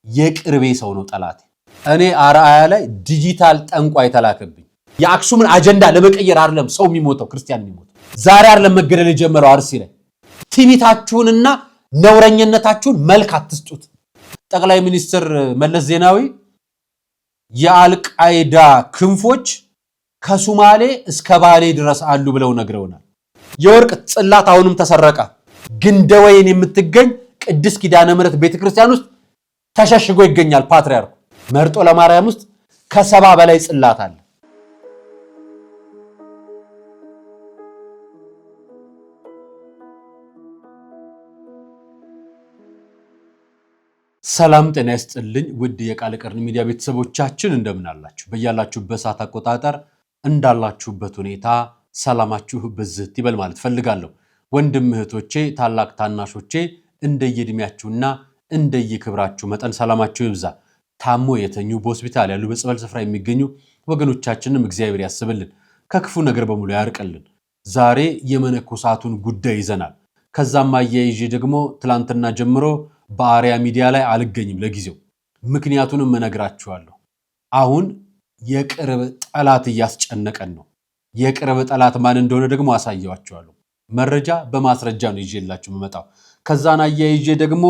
የቅርቤ ሰው ነው ጠላቴ። እኔ አርአያ ላይ ዲጂታል ጠንቋይ ተላከብኝ። የአክሱምን አጀንዳ ለመቀየር አይደለም ሰው የሚሞተው ክርስቲያን የሚሞተው ዛሬ አይደለም መገደል የጀመረው አርሲ ላይ። ትዕቢታችሁንና ነውረኝነታችሁን መልክ አትስጡት። ጠቅላይ ሚኒስትር መለስ ዜናዊ የአልቃይዳ ክንፎች ከሱማሌ እስከ ባሌ ድረስ አሉ ብለው ነግረውናል። የወርቅ ጽላት አሁንም ተሰረቀ። ግንደወይን የምትገኝ ቅድስት ኪዳነ ምሕረት ቤተክርስቲያን ውስጥ ተሸሽጎ ይገኛል። ፓትርያርኩ መርጦ ለማርያም ውስጥ ከ70 በላይ ጽላት አለ። ሰላም ጤና ይስጥልኝ ውድ የቃል ቀርን ሚዲያ ቤተሰቦቻችን እንደምን አላችሁ? በያላችሁበት ሰዓት አቆጣጠር እንዳላችሁበት ሁኔታ ሰላማችሁ ብዝት ይበል ማለት ፈልጋለሁ። ወንድም እህቶቼ፣ ታላቅ ታናሾቼ እንደየእድሜያችሁና እንደየክብራችሁ መጠን ሰላማችሁ ይብዛ። ታሞ የተኙ በሆስፒታል ያሉ በጸበል ስፍራ የሚገኙ ወገኖቻችንም እግዚአብሔር ያስብልን፣ ከክፉ ነገር በሙሉ ያርቀልን። ዛሬ የመነኮሳቱን ጉዳይ ይዘናል። ከዛም አያይዤ ደግሞ ትላንትና ጀምሮ በአርያ ሚዲያ ላይ አልገኝም ለጊዜው፣ ምክንያቱንም እነግራችኋለሁ። አሁን የቅርብ ጠላት እያስጨነቀን ነው። የቅርብ ጠላት ማን እንደሆነ ደግሞ አሳያችኋለሁ። መረጃ በማስረጃ ነው ይዤላችሁ የምመጣው። ከዛን አያይዤ ደግሞ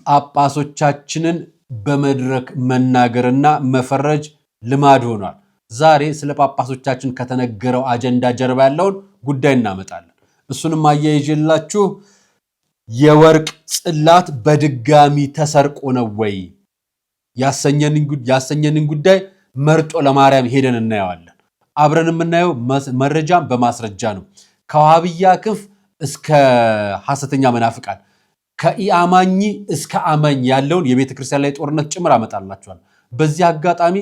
ጳጳሶቻችንን በመድረክ መናገርና መፈረጅ ልማድ ሆኗል። ዛሬ ስለ ጳጳሶቻችን ከተነገረው አጀንዳ ጀርባ ያለውን ጉዳይ እናመጣለን። እሱንም አያይዤላችሁ የወርቅ ጽላት በድጋሚ ተሰርቆ ነው ወይ ያሰኘንን ጉዳይ መርጦ ለማርያም ሄደን እናየዋለን። አብረን የምናየው መረጃም በማስረጃ ነው። ከዋሃብያ ክንፍ እስከ ሐሰተኛ መናፍቃን፣ ከኢአማኝ እስከ አማኝ ያለውን የቤተ ክርስቲያን ላይ ጦርነት ጭምር አመጣላችኋል። በዚህ አጋጣሚ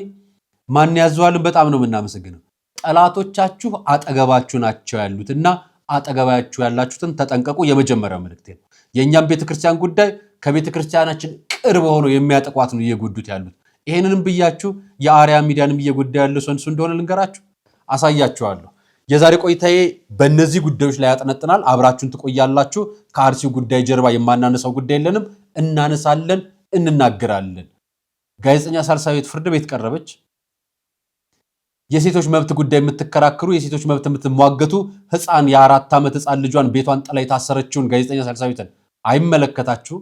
ማን ያዘዋልን በጣም ነው የምናመሰግነው። ጠላቶቻችሁ አጠገባችሁ ናቸው ያሉትና አጠገባችሁ ያላችሁትን ተጠንቀቁ። የመጀመሪያው መልእክቴ ነው። የኛም ቤተክርስቲያን ጉዳይ ከቤተክርስቲያናችን ቅርብ ሆኖ የሚያጠቋት ነው እየጎዱት ያሉት። ይሄንንም ብያችሁ የአርያ ሚዲያንም እየጎዳ ያለው ሰንሱ እንደሆነ ልንገራችሁ፣ አሳያችኋለሁ። የዛሬ ቆይታዬ በእነዚህ ጉዳዮች ላይ ያጠነጥናል። አብራችሁን ትቆያላችሁ። ከአርሲው ጉዳይ ጀርባ የማናነሳው ጉዳይ የለንም፣ እናነሳለን፣ እንናገራለን። ጋዜጠኛ ሳልሳዊት ፍርድ ቤት ቀረበች። የሴቶች መብት ጉዳይ የምትከራከሩ የሴቶች መብት የምትሟገቱ ህፃን የ4 ዓመት ህፃን ልጇን ቤቷን ጥላ የታሰረችውን ጋዜጠኛ ሳልሳዊትን አይመለከታችሁ።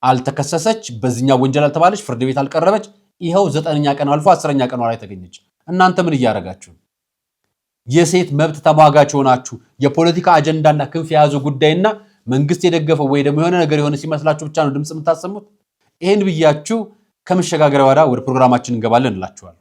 አልተከሰሰች፣ በዚህኛው ወንጀል አልተባለች፣ ፍርድ ቤት አልቀረበች። ይኸው 9ኛ ቀን አልፎ 10ኛ ቀኗ ላይ ተገኘች። እናንተ ምን እያደረጋችሁ? የሴት መብት ተሟጋች ሆናችሁ የፖለቲካ አጀንዳና ክንፍ የያዙ ጉዳይና መንግስት የደገፈው ወይ ደግሞ የሆነ ነገር የሆነ ሲመስላችሁ ብቻ ነው ድምጽ የምታሰሙት። ይሄን ብያችሁ ከመሸጋገሪያ ወደ ፕሮግራማችን እንገባለን እላችኋለሁ።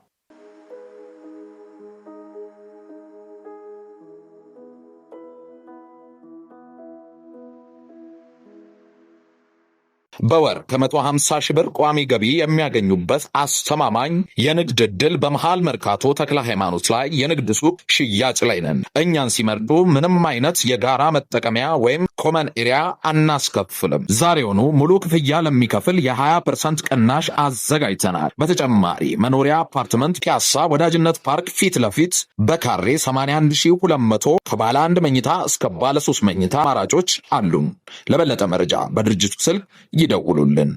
በወር ከ150 ሺህ ብር ቋሚ ገቢ የሚያገኙበት አስተማማኝ የንግድ ዕድል በመሃል መርካቶ ተክለ ሃይማኖት ላይ የንግድ ሱቅ ሽያጭ ላይ ነን። እኛን ሲመርጡ ምንም አይነት የጋራ መጠቀሚያ ወይም ኮመን ኤሪያ አናስከፍልም። ዛሬውኑ ሙሉ ክፍያ ለሚከፍል የ20% ቅናሽ አዘጋጅተናል። በተጨማሪ መኖሪያ አፓርትመንት ፒያሳ ወዳጅነት ፓርክ ፊት ለፊት በካሬ 81200 ከባለ 1 መኝታ እስከ ባለ 3 መኝታ አማራጮች አሉን። ለበለጠ መረጃ በድርጅቱ ስልክ ይደውሉልን።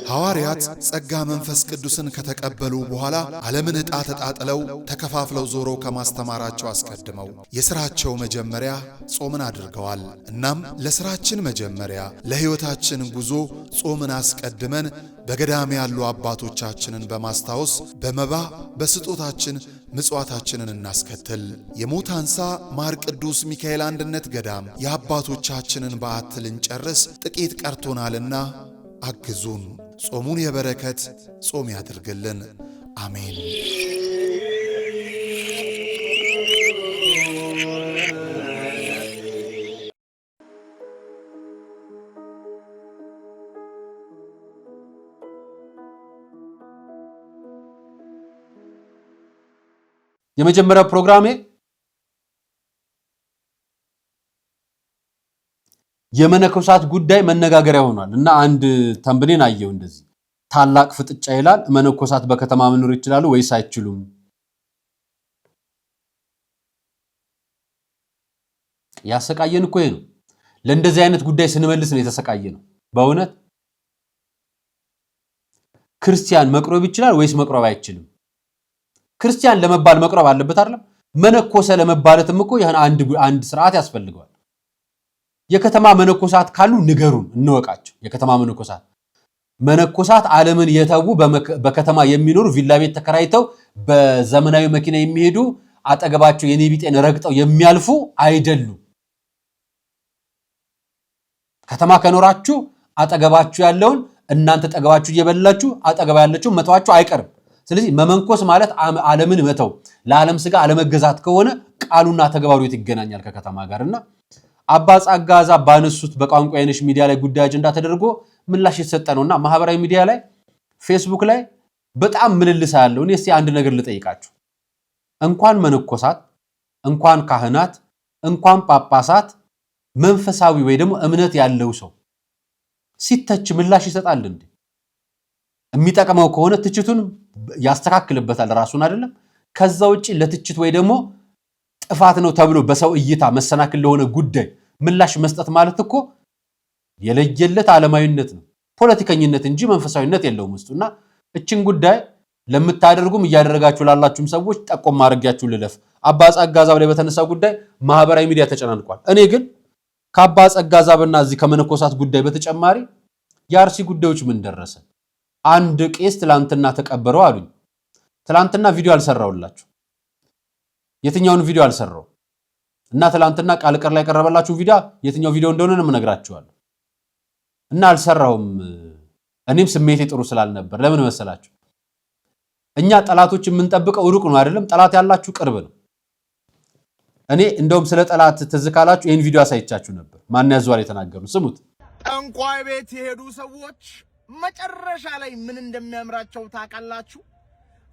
ሐዋርያት ጸጋ መንፈስ ቅዱስን ከተቀበሉ በኋላ ዓለምን ዕጣ ተጣጥለው ተከፋፍለው ዞሮ ከማስተማራቸው አስቀድመው የሥራቸው መጀመሪያ ጾምን አድርገዋል። እናም ለሥራችን መጀመሪያ ለሕይወታችን ጉዞ ጾምን አስቀድመን በገዳም ያሉ አባቶቻችንን በማስታወስ በመባ በስጦታችን ምጽዋታችንን እናስከትል። የሞታንሳ ማር ቅዱስ ሚካኤል አንድነት ገዳም የአባቶቻችንን በዓት ልንጨርስ ጥቂት ቀርቶናልና አግዙን። ጾሙን የበረከት ጾም ያድርግልን። አሜን። የመጀመሪያው ፕሮግራሜ የመነኮሳት ጉዳይ መነጋገሪያ ሆኗል እና አንድ ተንብኔን አየው እንደዚህ ታላቅ ፍጥጫ ይላል። መነኮሳት በከተማ መኖር ይችላሉ ወይስ አይችሉም? ያሰቃየን እኮ ይሄ ነው። ለእንደዚህ አይነት ጉዳይ ስንመልስ ነው የተሰቃየ ነው። በእውነት ክርስቲያን መቅረብ ይችላል ወይስ መቅረብ አይችልም? ክርስቲያን ለመባል መቅረብ አለበት አይደለም? መነኮሰ ለመባለትም እኮ ይሄን አንድ ስርዓት ያስፈልገዋል። የከተማ መነኮሳት ካሉ ንገሩን እንወቃቸው። የከተማ መነኮሳት ዓለምን የተዉ በከተማ የሚኖሩ ቪላ ቤት ተከራይተው በዘመናዊ መኪና የሚሄዱ አጠገባቸው የኔ ቢጤን ረግጠው የሚያልፉ አይደሉም። ከተማ ከኖራችሁ አጠገባችሁ ያለውን እናንተ ጠገባችሁ እየበላችሁ አጠገባ ያለችው መተዋችሁ አይቀርም። ስለዚህ መመንኮስ ማለት ዓለምን መተው ለዓለም ስጋ አለመገዛት ከሆነ ቃሉና ተግባሩ ይገናኛል ከከተማ ጋርና አባ ጸጋዛ ባነሱት በቋንቋ አይነሽ ሚዲያ ላይ ጉዳይ አጀንዳ ተደርጎ ምላሽ የተሰጠ ነውና ማህበራዊ ሚዲያ ላይ ፌስቡክ ላይ በጣም ምልልሳ ያለው እኔ እስቲ አንድ ነገር ልጠይቃችሁ። እንኳን መነኮሳት እንኳን ካህናት እንኳን ጳጳሳት መንፈሳዊ ወይ ደግሞ እምነት ያለው ሰው ሲተች ምላሽ ይሰጣል እንዴ? የሚጠቅመው ከሆነ ትችቱን ያስተካክልበታል ራሱን አይደለም። ከዛ ውጪ ለትችት ወይ ደግሞ ጥፋት ነው ተብሎ በሰው እይታ መሰናክል ለሆነ ጉዳይ ምላሽ መስጠት ማለት እኮ የለየለት ዓለማዊነት ነው፣ ፖለቲከኝነት እንጂ መንፈሳዊነት የለውም ውስጡና እችን ጉዳይ ለምታደርጉም እያደረጋችሁ ላላችሁም ሰዎች ጠቆም ማድረጊያችሁ ልለፍ። አባ ጸጋዛብ ላይ በተነሳ ጉዳይ ማህበራዊ ሚዲያ ተጨናንቋል። እኔ ግን ከአባ ጸጋዛብና እዚህ ከመነኮሳት ጉዳይ በተጨማሪ የአርሲ ጉዳዮች ምን ደረሰ? አንድ ቄስ ትላንትና ተቀበረው አሉኝ። ትላንትና ቪዲዮ አልሰራውላችሁ። የትኛውን ቪዲዮ አልሰራው እና ትላንትና ቃል ቀር ላይ ቀረበላችሁ ቪዲዮ የትኛው ቪዲዮ እንደሆነ ነው የምነግራችኋለሁ። እና አልሰራውም። እኔም ስሜቴ ጥሩ ስላልነበር ለምን መሰላችሁ? እኛ ጠላቶች የምንጠብቀው ሩቅ ነው አይደለም፣ ጠላት ያላችሁ ቅርብ ነው። እኔ እንደውም ስለ ጠላት ትዝ ካላችሁ ይሄን ቪዲዮ አሳይቻችሁ ነበር። ማን ያዟል የተናገሩ ስሙት። ጠንቋይ ቤት የሄዱ ሰዎች መጨረሻ ላይ ምን እንደሚያምራቸው ታውቃላችሁ?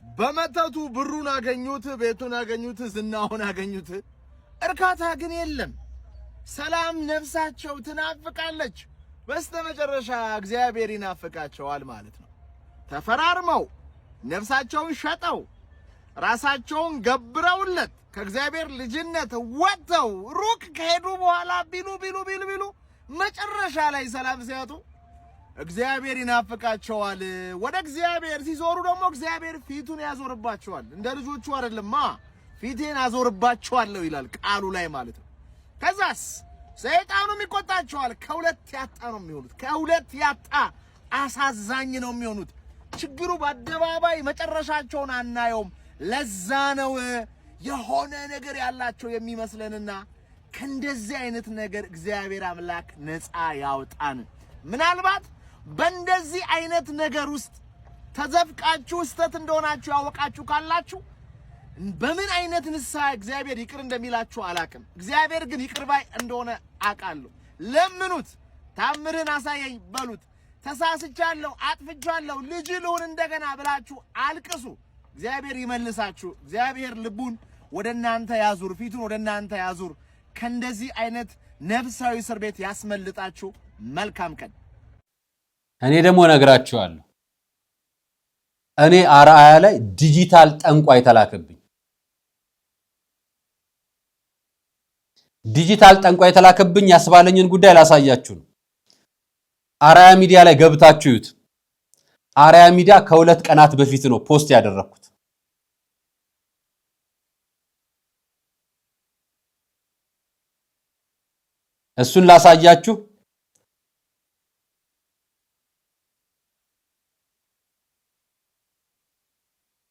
በመተቱ ብሩን አገኙት፣ ቤቱን አገኙት፣ ዝናውን አገኙት። እርካታ ግን የለም። ሰላም ነፍሳቸው ትናፍቃለች። በስተመጨረሻ እግዚአብሔር ይናፍቃቸዋል ማለት ነው። ተፈራርመው ነፍሳቸውን ሸጠው ራሳቸውን ገብረውለት ከእግዚአብሔር ልጅነት ወጥተው ሩቅ ከሄዱ በኋላ ቢሉ መጨረሻ ላይ ሰላም ሲያጡ እግዚአብሔር ይናፍቃቸዋል። ወደ እግዚአብሔር ሲዞሩ ደግሞ እግዚአብሔር ፊቱን ያዞርባቸዋል። እንደ ልጆቹ አይደለማ፣ ፊቴን አዞርባቸዋለሁ ይላል ቃሉ ላይ ማለት ነው። ከዛስ ሰይጣኑም ይቆጣቸዋል። ከሁለት ያጣ ነው የሚሆኑት። ከሁለት ያጣ አሳዛኝ ነው የሚሆኑት። ችግሩ በአደባባይ መጨረሻቸውን አናየውም። ለዛ ነው የሆነ ነገር ያላቸው የሚመስለንና ከእንደዚህ አይነት ነገር እግዚአብሔር አምላክ ነፃ ያውጣን። ምናልባት በእንደዚህ አይነት ነገር ውስጥ ተዘፍቃችሁ ስተት እንደሆናችሁ ያወቃችሁ ካላችሁ በምን አይነት ንስሐ እግዚአብሔር ይቅር እንደሚላችሁ አላቅም። እግዚአብሔር ግን ይቅር ባይ እንደሆነ አውቃለሁ። ለምኑት፣ ታምርን አሳየኝ በሉት። ተሳስቻለሁ፣ አጥፍቻለሁ፣ ልጅ ልሁን እንደገና ብላችሁ አልቅሱ። እግዚአብሔር ይመልሳችሁ። እግዚአብሔር ልቡን ወደ እናንተ ያዙር፣ ፊቱን ወደ እናንተ ያዙር። ከእንደዚህ አይነት ነፍሳዊ እስር ቤት ያስመልጣችሁ። መልካም ቀን። እኔ ደግሞ ነግራችኋለሁ። እኔ አርአያ ላይ ዲጂታል ጠንቋይ ተላከብኝ። ዲጂታል ጠንቋይ ተላከብኝ ያስባለኝን ጉዳይ ላሳያችሁ ነው። አርአያ ሚዲያ ላይ ገብታችሁ ይዩት። አርአያ ሚዲያ ከሁለት ቀናት በፊት ነው ፖስት ያደረኩት። እሱን ላሳያችሁ።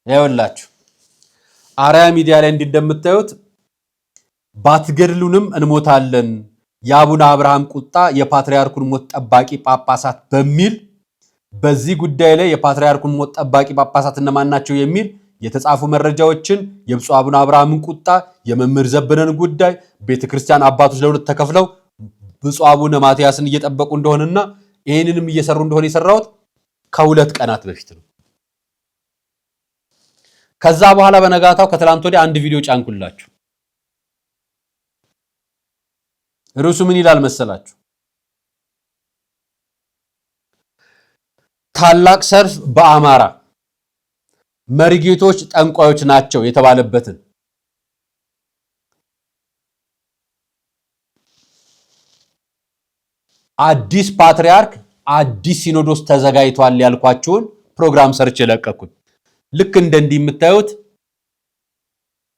ያውላችሁ አርአያ ሚዲያ ላይ እንደምታዩት ባትገድሉንም እንሞታለን፣ የአቡነ አብርሃም ቁጣ የፓትርያርኩን ሞት ጠባቂ ጳጳሳት በሚል በዚህ ጉዳይ ላይ የፓትርያርኩን ሞት ጠባቂ ጳጳሳት እነማን ናቸው የሚል የተጻፉ መረጃዎችን፣ የብፁዕ አቡነ አብርሃምን ቁጣ፣ የመምህር ዘበነን ጉዳይ፣ ቤተክርስቲያን አባቶች ለሁለት ተከፍለው ብፁዕ አቡነ ማትያስን እየጠበቁ እንደሆነና ይሄንንም እየሰሩ እንደሆነ የሰራሁት ከሁለት ቀናት በፊት ነው። ከዛ በኋላ በነጋታው ከትላንት ወዲያ አንድ ቪዲዮ ጫንኩላችሁ። ርዕሱ ምን ይላል መሰላችሁ? ታላቅ ሰልፍ በአማራ መሪጌቶች ጠንቋዮች ናቸው የተባለበትን አዲስ ፓትሪያርክ አዲስ ሲኖዶስ ተዘጋጅቷል ያልኳችሁን ፕሮግራም ሰርች ለቀኩኝ። ልክ እንደዚህ የምታዩት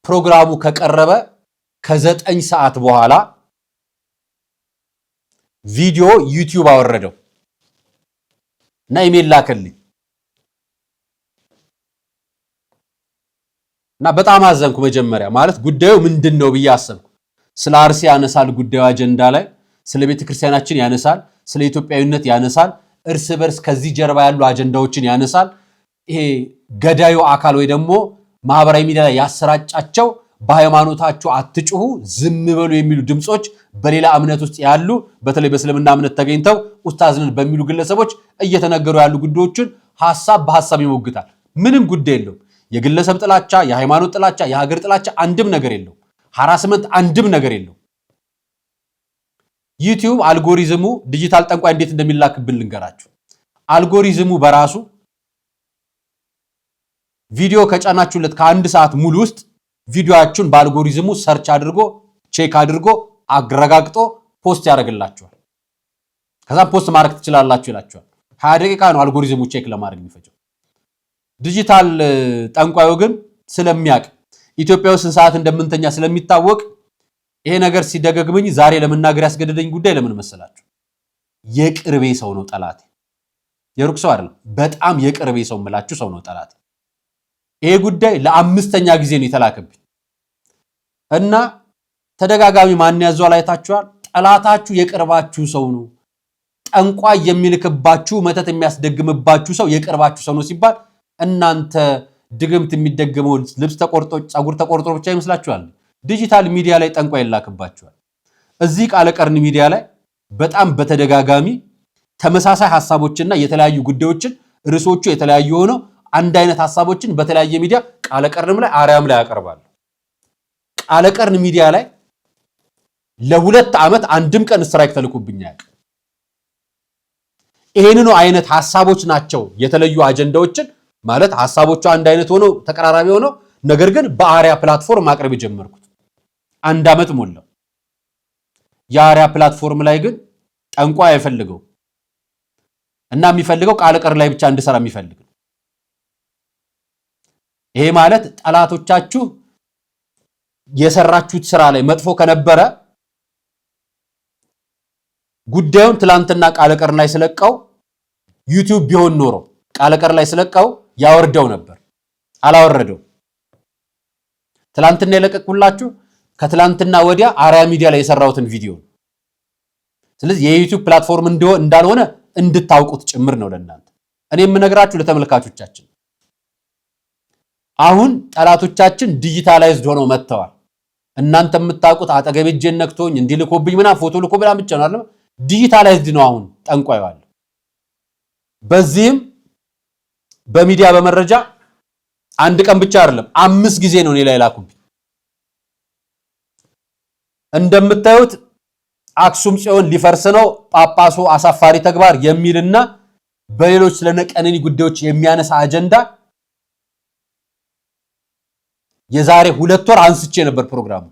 ፕሮግራሙ ከቀረበ ከ9 ሰዓት በኋላ ቪዲዮ ዩቲዩብ አወረደው እና ኢሜል ላከልኝ እና በጣም አዘንኩ። መጀመሪያ ማለት ጉዳዩ ምንድነው ብዬ አሰብኩ። ስለ አርሲ ያነሳል ጉዳዩ አጀንዳ ላይ፣ ስለ ቤተክርስቲያናችን ያነሳል፣ ስለ ኢትዮጵያዊነት ያነሳል፣ እርስ በርስ ከዚህ ጀርባ ያሉ አጀንዳዎችን ያነሳል። ይሄ ገዳዩ አካል ወይ ደግሞ ማህበራዊ ሚዲያ ላይ ያሰራጫቸው በሃይማኖታቸው አትጩሁ ዝም በሉ የሚሉ ድምጾች በሌላ እምነት ውስጥ ያሉ በተለይ በእስልምና እምነት ተገኝተው ኡስታዝ ነን በሚሉ ግለሰቦች እየተነገሩ ያሉ ጉዳዮችን ሐሳብ በሐሳብ ይሞግታል። ምንም ጉዳይ የለው። የግለሰብ ጥላቻ፣ የሃይማኖት ጥላቻ፣ የሀገር ጥላቻ አንድም ነገር የለው። ሃራስመንት አንድም ነገር የለው። ዩቲዩብ አልጎሪዝሙ ዲጂታል ጠንቋይ እንዴት እንደሚላክብን ልንገራችሁ። አልጎሪዝሙ በራሱ ቪዲዮ ከጫናችሁለት ከአንድ ሰዓት ሙሉ ውስጥ ቪዲዮአችሁን በአልጎሪዝሙ ሰርች አድርጎ ቼክ አድርጎ አረጋግጦ ፖስት ያደርግላችኋል። ከዛም ፖስት ማድረግ ትችላላችሁ ይላችኋል። 20 ደቂቃ ነው አልጎሪዝሙ ቼክ ለማድረግ የሚፈጀው። ዲጂታል ጠንቋዩ ግን ስለሚያቅ ኢትዮጵያ ውስጥ ሰዓት እንደምንተኛ ስለሚታወቅ ይሄ ነገር ሲደገግመኝ ዛሬ ለመናገር ያስገደደኝ ጉዳይ ለምን መሰላችሁ? የቅርቤ ሰው ነው ጠላቴ። የሩቅ ሰው አይደለም፣ በጣም የቅርቤ ሰው የምላችሁ ሰው ነው ጠላቴ። ይሄ ጉዳይ ለአምስተኛ ጊዜ ነው የተላከብኝ እና ተደጋጋሚ ማን ያዟል አይታችኋል። ጠላታችሁ የቅርባችሁ ሰው ነው፣ ጠንቋይ የሚልክባችሁ መተት የሚያስደግምባችሁ ሰው የቅርባችሁ ሰው ነው ሲባል እናንተ ድግምት የሚደገመው ልብስ ተቆርጦ ጸጉር ተቆርጦ ብቻ ይመስላችኋል? ዲጂታል ሚዲያ ላይ ጠንቋይ ይላክባችኋል። እዚህ ቃለ ቀርን ሚዲያ ላይ በጣም በተደጋጋሚ ተመሳሳይ ሐሳቦችና የተለያዩ ጉዳዮችን ርዕሶቹ የተለያዩ ሆነው አንድ አይነት ሐሳቦችን በተለያየ ሚዲያ ቃለ ቀርንም ላይ አርያም ላይ ያቀርባሉ። ቃለ ቀርን ሚዲያ ላይ ለ2 ዓመት አንድም ቀን ስትራይክ ተልኩብኝ አያውቅም። ይሄንኑ አይነት ሐሳቦች ናቸው የተለዩ አጀንዳዎችን ማለት ሐሳቦቹ አንድ አይነት ሆነው ተቀራራቢ ሆነው ነገር ግን በአርያ ፕላትፎርም ማቅረብ የጀመርኩት 1 ዓመት ሞላው። የአርያ ፕላትፎርም ላይ ግን ጠንቋይ አይፈልገው እና የሚፈልገው ቃለ ቀር ላይ ብቻ እንድሰራ የሚፈልግ ነው። ይሄ ማለት ጠላቶቻችሁ የሰራችሁት ስራ ላይ መጥፎ ከነበረ ጉዳዩን ትላንትና ቃለ ቀር ላይ ስለቀው ዩቲዩብ ቢሆን ኖሮ ቃለ ቀር ላይ ስለቀው ያወርደው ነበር። አላወረደው። ትላንትና የለቀቅኩላችሁ ከትላንትና ወዲያ አርያ ሚዲያ ላይ የሰራሁትን ቪዲዮ። ስለዚህ የዩቲዩብ ፕላትፎርም እንዳልሆነ እንድታውቁት ጭምር ነው ለእናንተ እኔ የምነግራችሁ ለተመልካቾቻችን። አሁን ጠላቶቻችን ዲጂታላይዝድ ሆነው መጥተዋል። እናንተ የምታውቁት አጠገቤ እጄን ነክቶኝ እንዲልኮብኝ ምናምን ፎቶ ልኮ ብላ ብቻ ነው አይደል? ዲጂታላይዝድ ነው አሁን ጠንቋዩ አለ። በዚህም በሚዲያ በመረጃ አንድ ቀን ብቻ አይደለም 5 ጊዜ ነው እኔ ላይ ላኩብኝ። እንደምታዩት አክሱም ጽዮን ሊፈርስ ነው ጳጳሱ አሳፋሪ ተግባር የሚልና በሌሎች ስለነቀነኒ ጉዳዮች የሚያነሳ አጀንዳ የዛሬ 2 ወር አንስቼ ነበር ፕሮግራሙ።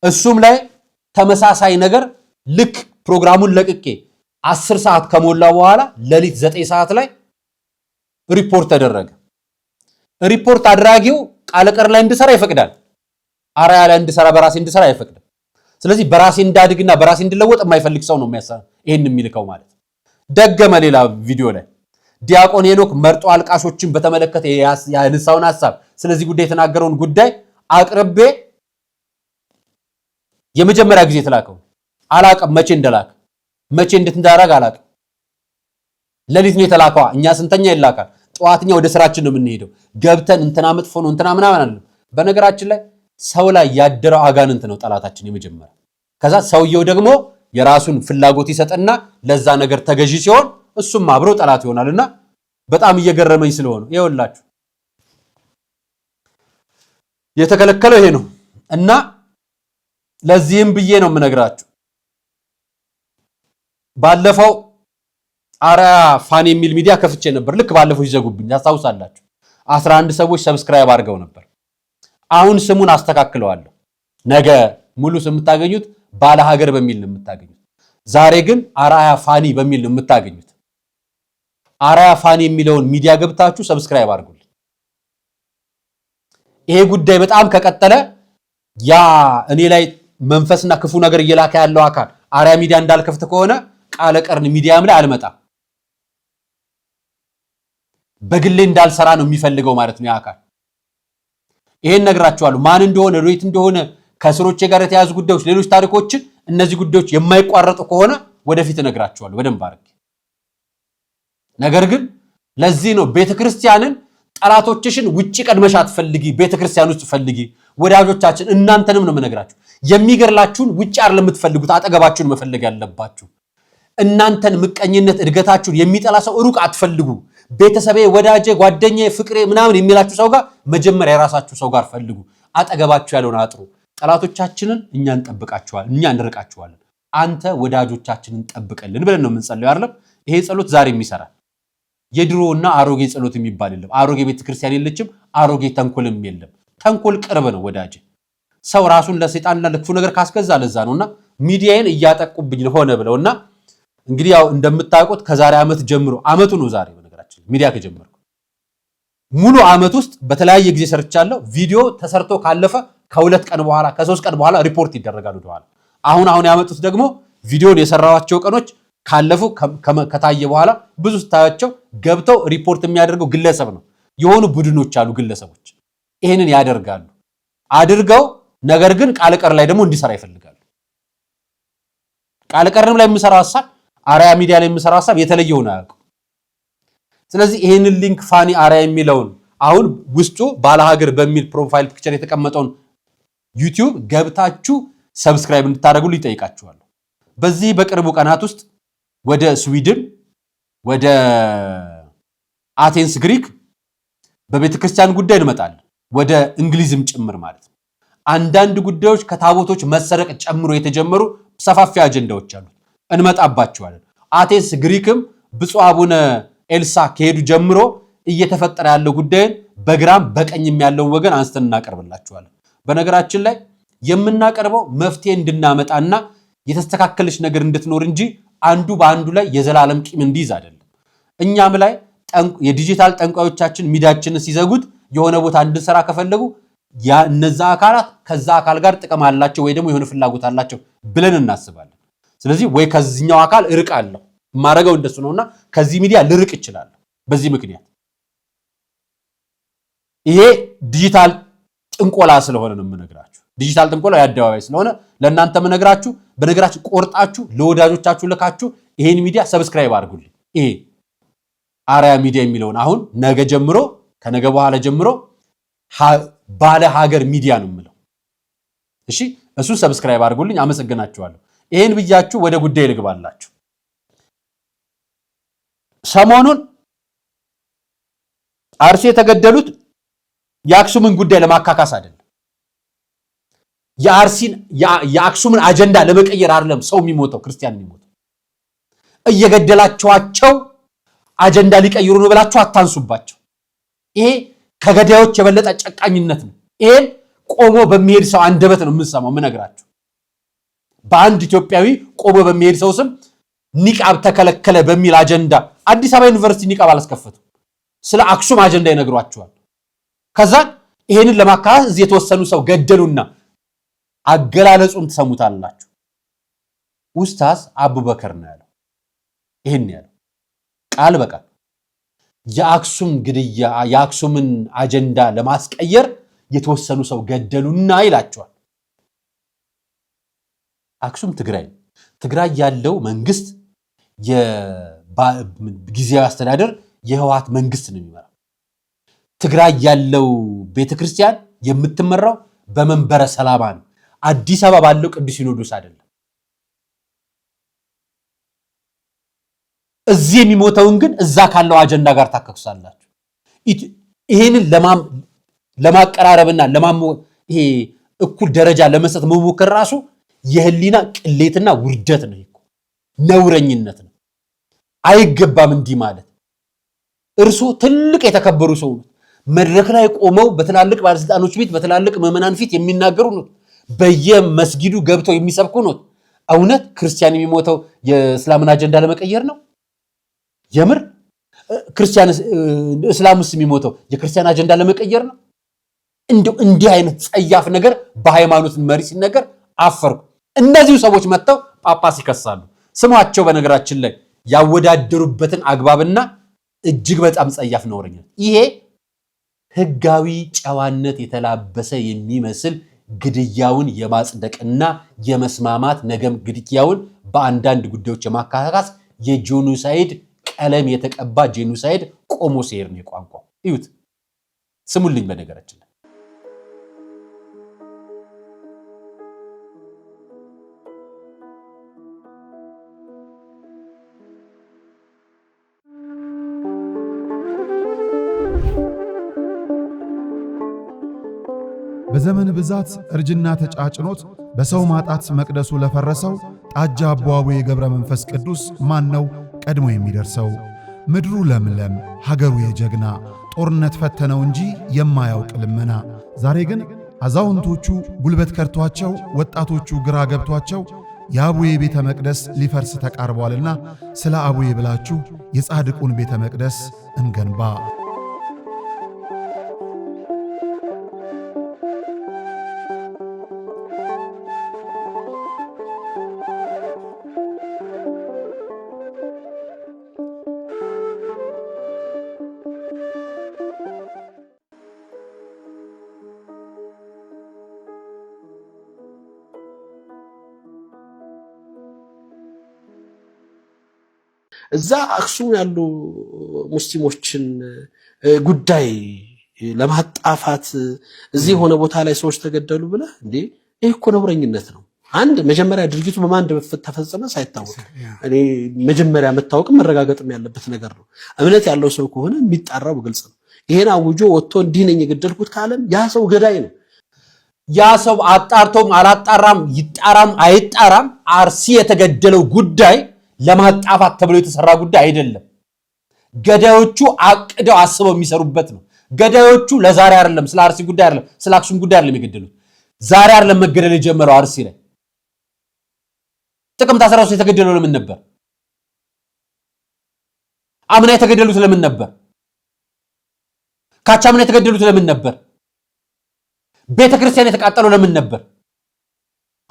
እሱም ላይ ተመሳሳይ ነገር ልክ ፕሮግራሙን ለቅቄ 10 ሰዓት ከሞላ በኋላ ለሊት 9 ሰዓት ላይ ሪፖርት ተደረገ። ሪፖርት አድራጊው ቃለ ቀር ላይ እንድሰራ ይፈቅዳል፣ አርያ ላይ እንድሰራ በራሴ እንድሰራ አይፈቅድም። ስለዚህ በራሴ እንዳድግና በራሴ እንድለወጥ የማይፈልግ ሰው ነው ይሄን የሚልከው ማለት። ደገመ ሌላ ቪዲዮ ላይ ዲያቆን ሄኖክ መርጦ አልቃሾችን በተመለከተ ያነሳውን ሐሳብ ስለዚህ ጉዳይ የተናገረውን ጉዳይ አቅርቤ የመጀመሪያ ጊዜ ተላከው አላቀም። መቼ እንደላከ መቼ እንድትንዳረግ አላቀም። ለሊት ነው የተላከው። እኛ ስንተኛ ይላካል። ጠዋትኛ ወደ ስራችን ነው የምንሄደው። ገብተን እንትና መጥፎ ነው እንትና ምናምን አለ። በነገራችን ላይ ሰው ላይ ያደረው አጋንንት ነው ጠላታችን የመጀመሪያ። ከዛ ሰውየው ደግሞ የራሱን ፍላጎት ይሰጥና ለዛ ነገር ተገዢ ሲሆን እሱም አብሮ ጠላት ይሆናልና በጣም እየገረመኝ ስለሆነ ይኸውላችሁ የተከለከለው ይሄ ነው እና ለዚህም ብዬ ነው የምነግራችሁ። ባለፈው አርያ ፋን የሚል ሚዲያ ከፍቼ ነበር። ልክ ባለፈው ይዘጉብኝ ታስታውሳላችሁ። 11 ሰዎች ሰብስክራይብ አድርገው ነበር። አሁን ስሙን አስተካክለዋለሁ። ነገ ሙሉ ስም የምታገኙት ባለ ሀገር በሚል ነው የምታገኙት። ዛሬ ግን አርአያ ፋኒ በሚል ነው የምታገኙት። አርአያ ፋኒ የሚለውን ሚዲያ ገብታችሁ ሰብስክራይብ አድርጉልኝ። ይሄ ጉዳይ በጣም ከቀጠለ ያ እኔ ላይ መንፈስና ክፉ ነገር እየላከ ያለው አካል አርአያ ሚዲያ እንዳልከፍት ከሆነ ቃለ ቀርን ሚዲያም ላይ አልመጣም። በግሌ እንዳልሰራ ነው የሚፈልገው ማለት ነው ያ አካል። ይሄን ነግራችኋለሁ። ማን እንደሆነ ሬት እንደሆነ ከስሮቼ ጋር የተያዙ ጉዳዮች፣ ሌሎች ታሪኮችን እነዚህ ጉዳዮች የማይቋረጡ ከሆነ ወደፊት ነግራችኋለሁ በደንብ አድርጌ። ነገር ግን ለዚህ ነው ቤተክርስቲያንን ጠላቶችሽን ውጪ ቀድመሽ አትፈልጊ፣ ቤተክርስቲያን ውስጥ ፈልጊ። ወዳጆቻችን እናንተንም ነው የምነግራችሁ። የሚገርላችሁን ውጪ አይደለም የምትፈልጉት፣ አጠገባችሁን መፈለግ ያለባችሁ። እናንተን ምቀኝነት፣ እድገታችሁን የሚጠላ ሰው ሩቅ አትፈልጉ። ቤተሰቤ፣ ወዳጄ፣ ጓደኛዬ፣ ፍቅሬ ምናምን የሚላችሁ ሰው ጋር መጀመሪያ የራሳችሁ ሰው ጋር ፈልጉ። አጠገባችሁ ያለውን አጥሩ። ጠላቶቻችንን እኛ እንጠብቃቸዋለን፣ እኛ እንርቃቸዋለን። አንተ ወዳጆቻችንን ጠብቀልን ብለን ነው የምንጸልየው አይደለም? ይሄ ጸሎት ዛሬም ይሰራል። የድሮና አሮጌ ጸሎት የሚባል የለም። አሮጌ ቤተክርስቲያን የለችም፣ አሮጌ ተንኮልም የለም። ተንኮል ቅርብ ነው ወዳጄ። ሰው ራሱን ለሰይጣንና ለክፉ ነገር ካስገዛ ለዛ ነውና ሚዲያዬን እያጠቁብኝ ሆነ ብለውና እንግዲህ ያው እንደምታውቁት ከዛሬ ዓመት ጀምሮ ዓመቱ ነው ዛሬ በነገራችን ሚዲያ ከጀመርኩ ሙሉ ዓመት ውስጥ በተለያየ ጊዜ ሰርቻለሁ። ቪዲዮ ተሰርቶ ካለፈ ከ2 ቀን በኋላ ከ3 ቀን በኋላ ሪፖርት ይደረጋሉ ወደኋላ። አሁን ያመጡት ደግሞ ቪዲዮን የሰራዋቸው ቀኖች ካለፉ ከታየ በኋላ ብዙ ስታያቸው ገብተው ሪፖርት የሚያደርገው ግለሰብ ነው። የሆኑ ቡድኖች አሉ፣ ግለሰቦች ይሄንን ያደርጋሉ። አድርገው ነገር ግን ቃል ቀር ላይ ደግሞ እንዲሰራ ይፈልጋሉ። ቃል ቀርም ላይ የምሰራው ሐሳብ አርአያ ሚዲያ ላይ የምሰራው ሐሳብ የተለየ ሆነ አያውቁ። ስለዚህ ይሄንን ሊንክ ፋኒ አርአያ የሚለውን አሁን ውስጡ ባለሀገር በሚል ፕሮፋይል ፒክቸር የተቀመጠውን ዩቲዩብ ገብታችሁ ሰብስክራይብ እንድታደርጉ ይጠይቃችኋለሁ። በዚህ በቅርቡ ቀናት ውስጥ ወደ ስዊድን፣ ወደ አቴንስ ግሪክ በቤተክርስቲያን ጉዳይ እንመጣለን፣ ወደ እንግሊዝም ጭምር ማለት ነው። አንዳንድ ጉዳዮች ከታቦቶች መሰረቅ ጨምሮ የተጀመሩ ሰፋፊ አጀንዳዎች አሉ፣ እንመጣባቸዋለን። አቴንስ ግሪክም ብፁዕ አቡነ ኤልሳ ከሄዱ ጀምሮ እየተፈጠረ ያለው ጉዳይን በግራም በቀኝም ያለውን ወገን አንስተን እናቀርብላችኋለን። በነገራችን ላይ የምናቀርበው መፍትሄ እንድናመጣና የተስተካከለች ነገር እንድትኖር እንጂ አንዱ በአንዱ ላይ የዘላለም ቂም እንዲይዝ አይደለም። እኛም ላይ የዲጂታል ጠንቋዮቻችን ሚዲያችንን ሲዘጉት የሆነ ቦታ እንድንሰራ ከፈለጉ ያ እነዛ አካላት ከዛ አካል ጋር ጥቅም አላቸው ወይ ደግሞ የሆነ ፍላጎት አላቸው ብለን እናስባለን። ስለዚህ ወይ ከዚህኛው አካል እርቃለሁ ማረጋው እንደሱ ነውና ከዚህ ሚዲያ ልርቅ ይችላል። በዚህ ምክንያት ይሄ ዲጂታል ጥንቆላ ስለሆነ ነው የምነግራችሁ። ዲጂታል ጥንቆላ የአደባባይ ስለሆነ ለእናንተ የምነግራችሁ። በነገራችሁ ቆርጣችሁ ለወዳጆቻችሁ ልካችሁ ይሄን ሚዲያ ሰብስክራይብ አድርጉልኝ። ይሄ አርአያ ሚዲያ የሚለውን አሁን ነገ ጀምሮ ከነገ በኋላ ጀምሮ ባለ ሀገር ሚዲያ ነው የምለው። እሺ እሱ ሰብስክራይብ አድርጉልኝ። አመሰግናችኋለሁ። ይሄን ብያችሁ ወደ ጉዳይ ልግባላችሁ። ሰሞኑን አርሲ የተገደሉት የአክሱምን ጉዳይ ለማካካስ አይደለም። የአክሱምን አጀንዳ ለመቀየር አይደለም ሰው የሚሞተው፣ ክርስቲያን የሚሞተው። እየገደላቸዋቸው አጀንዳ ሊቀይሩ ነው ብላችሁ አታንሱባቸው። ይሄ ከገዳዮች የበለጠ ጨቃኝነት ነው። ይሄን ቆሞ በሚሄድ ሰው አንደበት ነው የምንሰማው። ምነግራችሁ በአንድ ኢትዮጵያዊ ቆሞ በሚሄድ ሰው ስም ኒቃብ ተከለከለ በሚል አጀንዳ አዲስ አበባ ዩኒቨርሲቲ ኒቃብ አላስከፈቱም። ስለ አክሱም አጀንዳ ይነግሯቸዋል። ከዛ ይሄንን ለማካካስ እዚህ የተወሰኑ ሰው ገደሉና አገላለጹን ትሰሙታላችሁ። ኡስታዝ አቡበከር ነው ያለው። ይሄን ያለው ቃል በቃል የአክሱም ግድያ የአክሱምን አጀንዳ ለማስቀየር የተወሰኑ ሰው ገደሉና ይላቸዋል። አክሱም ትግራይ ያለው መንግስት የጊዜያዊ አስተዳደር የህወሓት መንግስት ነው የሚመራው። ትግራይ ያለው ቤተክርስቲያን የምትመራው በመንበረ ሰላማ ነው። አዲስ አበባ ባለው ቅዱስ ሲኖዶስ አይደለም። እዚህ የሚሞተውን ግን እዛ ካለው አጀንዳ ጋር ታከክሳላችሁ። ይሄንን ለማቀራረብና ይሄ እኩል ደረጃ ለመስጠት መሞከር ራሱ የህሊና ቅሌትና ውርደት ነው። ነውረኝነት ነው። አይገባም እንዲህ ማለት። እርሱ ትልቅ የተከበሩ ሰው ነው። መድረክ ላይ ቆመው በትላልቅ ባለስልጣኖች ፊት በትላልቅ ምዕመናን ፊት የሚናገሩ ነው። በየመስጊዱ ገብተው የሚሰብኩ ነው። እውነት ክርስቲያን የሚሞተው የእስላምን አጀንዳ ለመቀየር ነው? የምር ክርስቲያን እስላምስ የሚሞተው የክርስቲያን አጀንዳ ለመቀየር ነው? እንዲህ አይነት ጸያፍ ነገር በሃይማኖት መሪ ሲነገር አፈርኩ። እነዚሁ ሰዎች መጥተው ጳጳስ ይከሳሉ። ስሟቸው በነገራችን ላይ ያወዳደሩበትን አግባብና እጅግ በጣም ጸያፍ ነውረኛል። ይሄ ህጋዊ ጨዋነት የተላበሰ የሚመስል ግድያውን የማጽደቅና የመስማማት ነገም ግድያውን በአንዳንድ ጉዳዮች የማካካስ የጄኖሳይድ ቀለም የተቀባ ጄኖሳይድ ቆሞ ሲሄድ ነው የቋንቋው። እዩት፣ ስሙልኝ። በነገራችን ላይ በዘመን ብዛት እርጅና ተጫጭኖት በሰው ማጣት መቅደሱ ለፈረሰው ጣጃ አቦአቡዬ ገብረ መንፈስ ቅዱስ ማን ነው ቀድሞ የሚደርሰው? ምድሩ ለምለም ሀገሩ የጀግና ጦርነት ፈተነው እንጂ የማያውቅ ልመና። ዛሬ ግን አዛውንቶቹ ጉልበት ከርቷቸው፣ ወጣቶቹ ግራ ገብቷቸው የአቡዬ ቤተ መቅደስ ሊፈርስ ተቃርቧልና ስለ አቡዬ ብላችሁ የጻድቁን ቤተ መቅደስ እንገንባ። እዛ አክሱም ያሉ ሙስሊሞችን ጉዳይ ለማጣፋት እዚህ ሆነ ቦታ ላይ ሰዎች ተገደሉ ብለ እንዴ? ይሄ እኮ ነውረኝነት ነው። አንድ መጀመሪያ ድርጊቱ በማን ተፈጸመ ሳይታወቅ እኔ መጀመሪያ መታወቅም መረጋገጥም ያለበት ነገር ነው። እምነት ያለው ሰው ከሆነ የሚጣራው ግልጽ ነው። ይሄን አውጆ ወጥቶ እንዲህ ነኝ የገደልኩት ካለም ያ ሰው ገዳይ ነው። ያ ሰው አጣርቶም አላጣራም ይጣራም አይጣራም አርሲ የተገደለው ጉዳይ ለማጣፋት ተብሎ የተሰራ ጉዳይ አይደለም። ገዳዮቹ አቅደው አስበው የሚሰሩበት ነው። ገዳዮቹ ለዛሬ አይደለም፣ ስለ አርሲ ጉዳይ አይደለም፣ ስለ አክሱም ጉዳይ አይደለም የገደሉት። ዛሬ አይደለም መገደል የጀመረው አርሲ ላይ። ጥቅምት 13 የተገደለው ለምን ነበር? አምና የተገደሉት ለምን ነበር? ካቻምና የተገደሉት ለምን ነበር? ቤተክርስቲያን የተቃጠለው ለምን ነበር?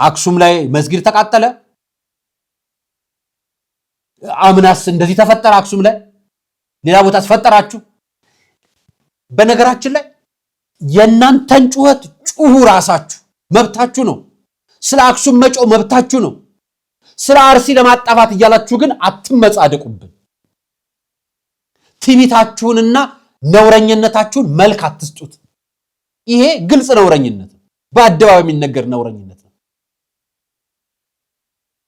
አክሱም ላይ መስጊድ ተቃጠለ። አምናስ እንደዚህ ተፈጠረ። አክሱም ላይ ሌላ ቦታ ተፈጠራችሁ። በነገራችን ላይ የናንተን ጩኸት ጩሁ ራሳችሁ መብታችሁ ነው። ስለ አክሱም መጮ መብታችሁ ነው። ስለ አርሲ ለማጣፋት እያላችሁ ግን አትመጻደቁብን። ትዕቢታችሁንና ነውረኝነታችሁን መልክ አትስጡት። ይሄ ግልጽ ነውረኝነት ነው። በአደባባይ የሚነገር ነውረኝነት ነው።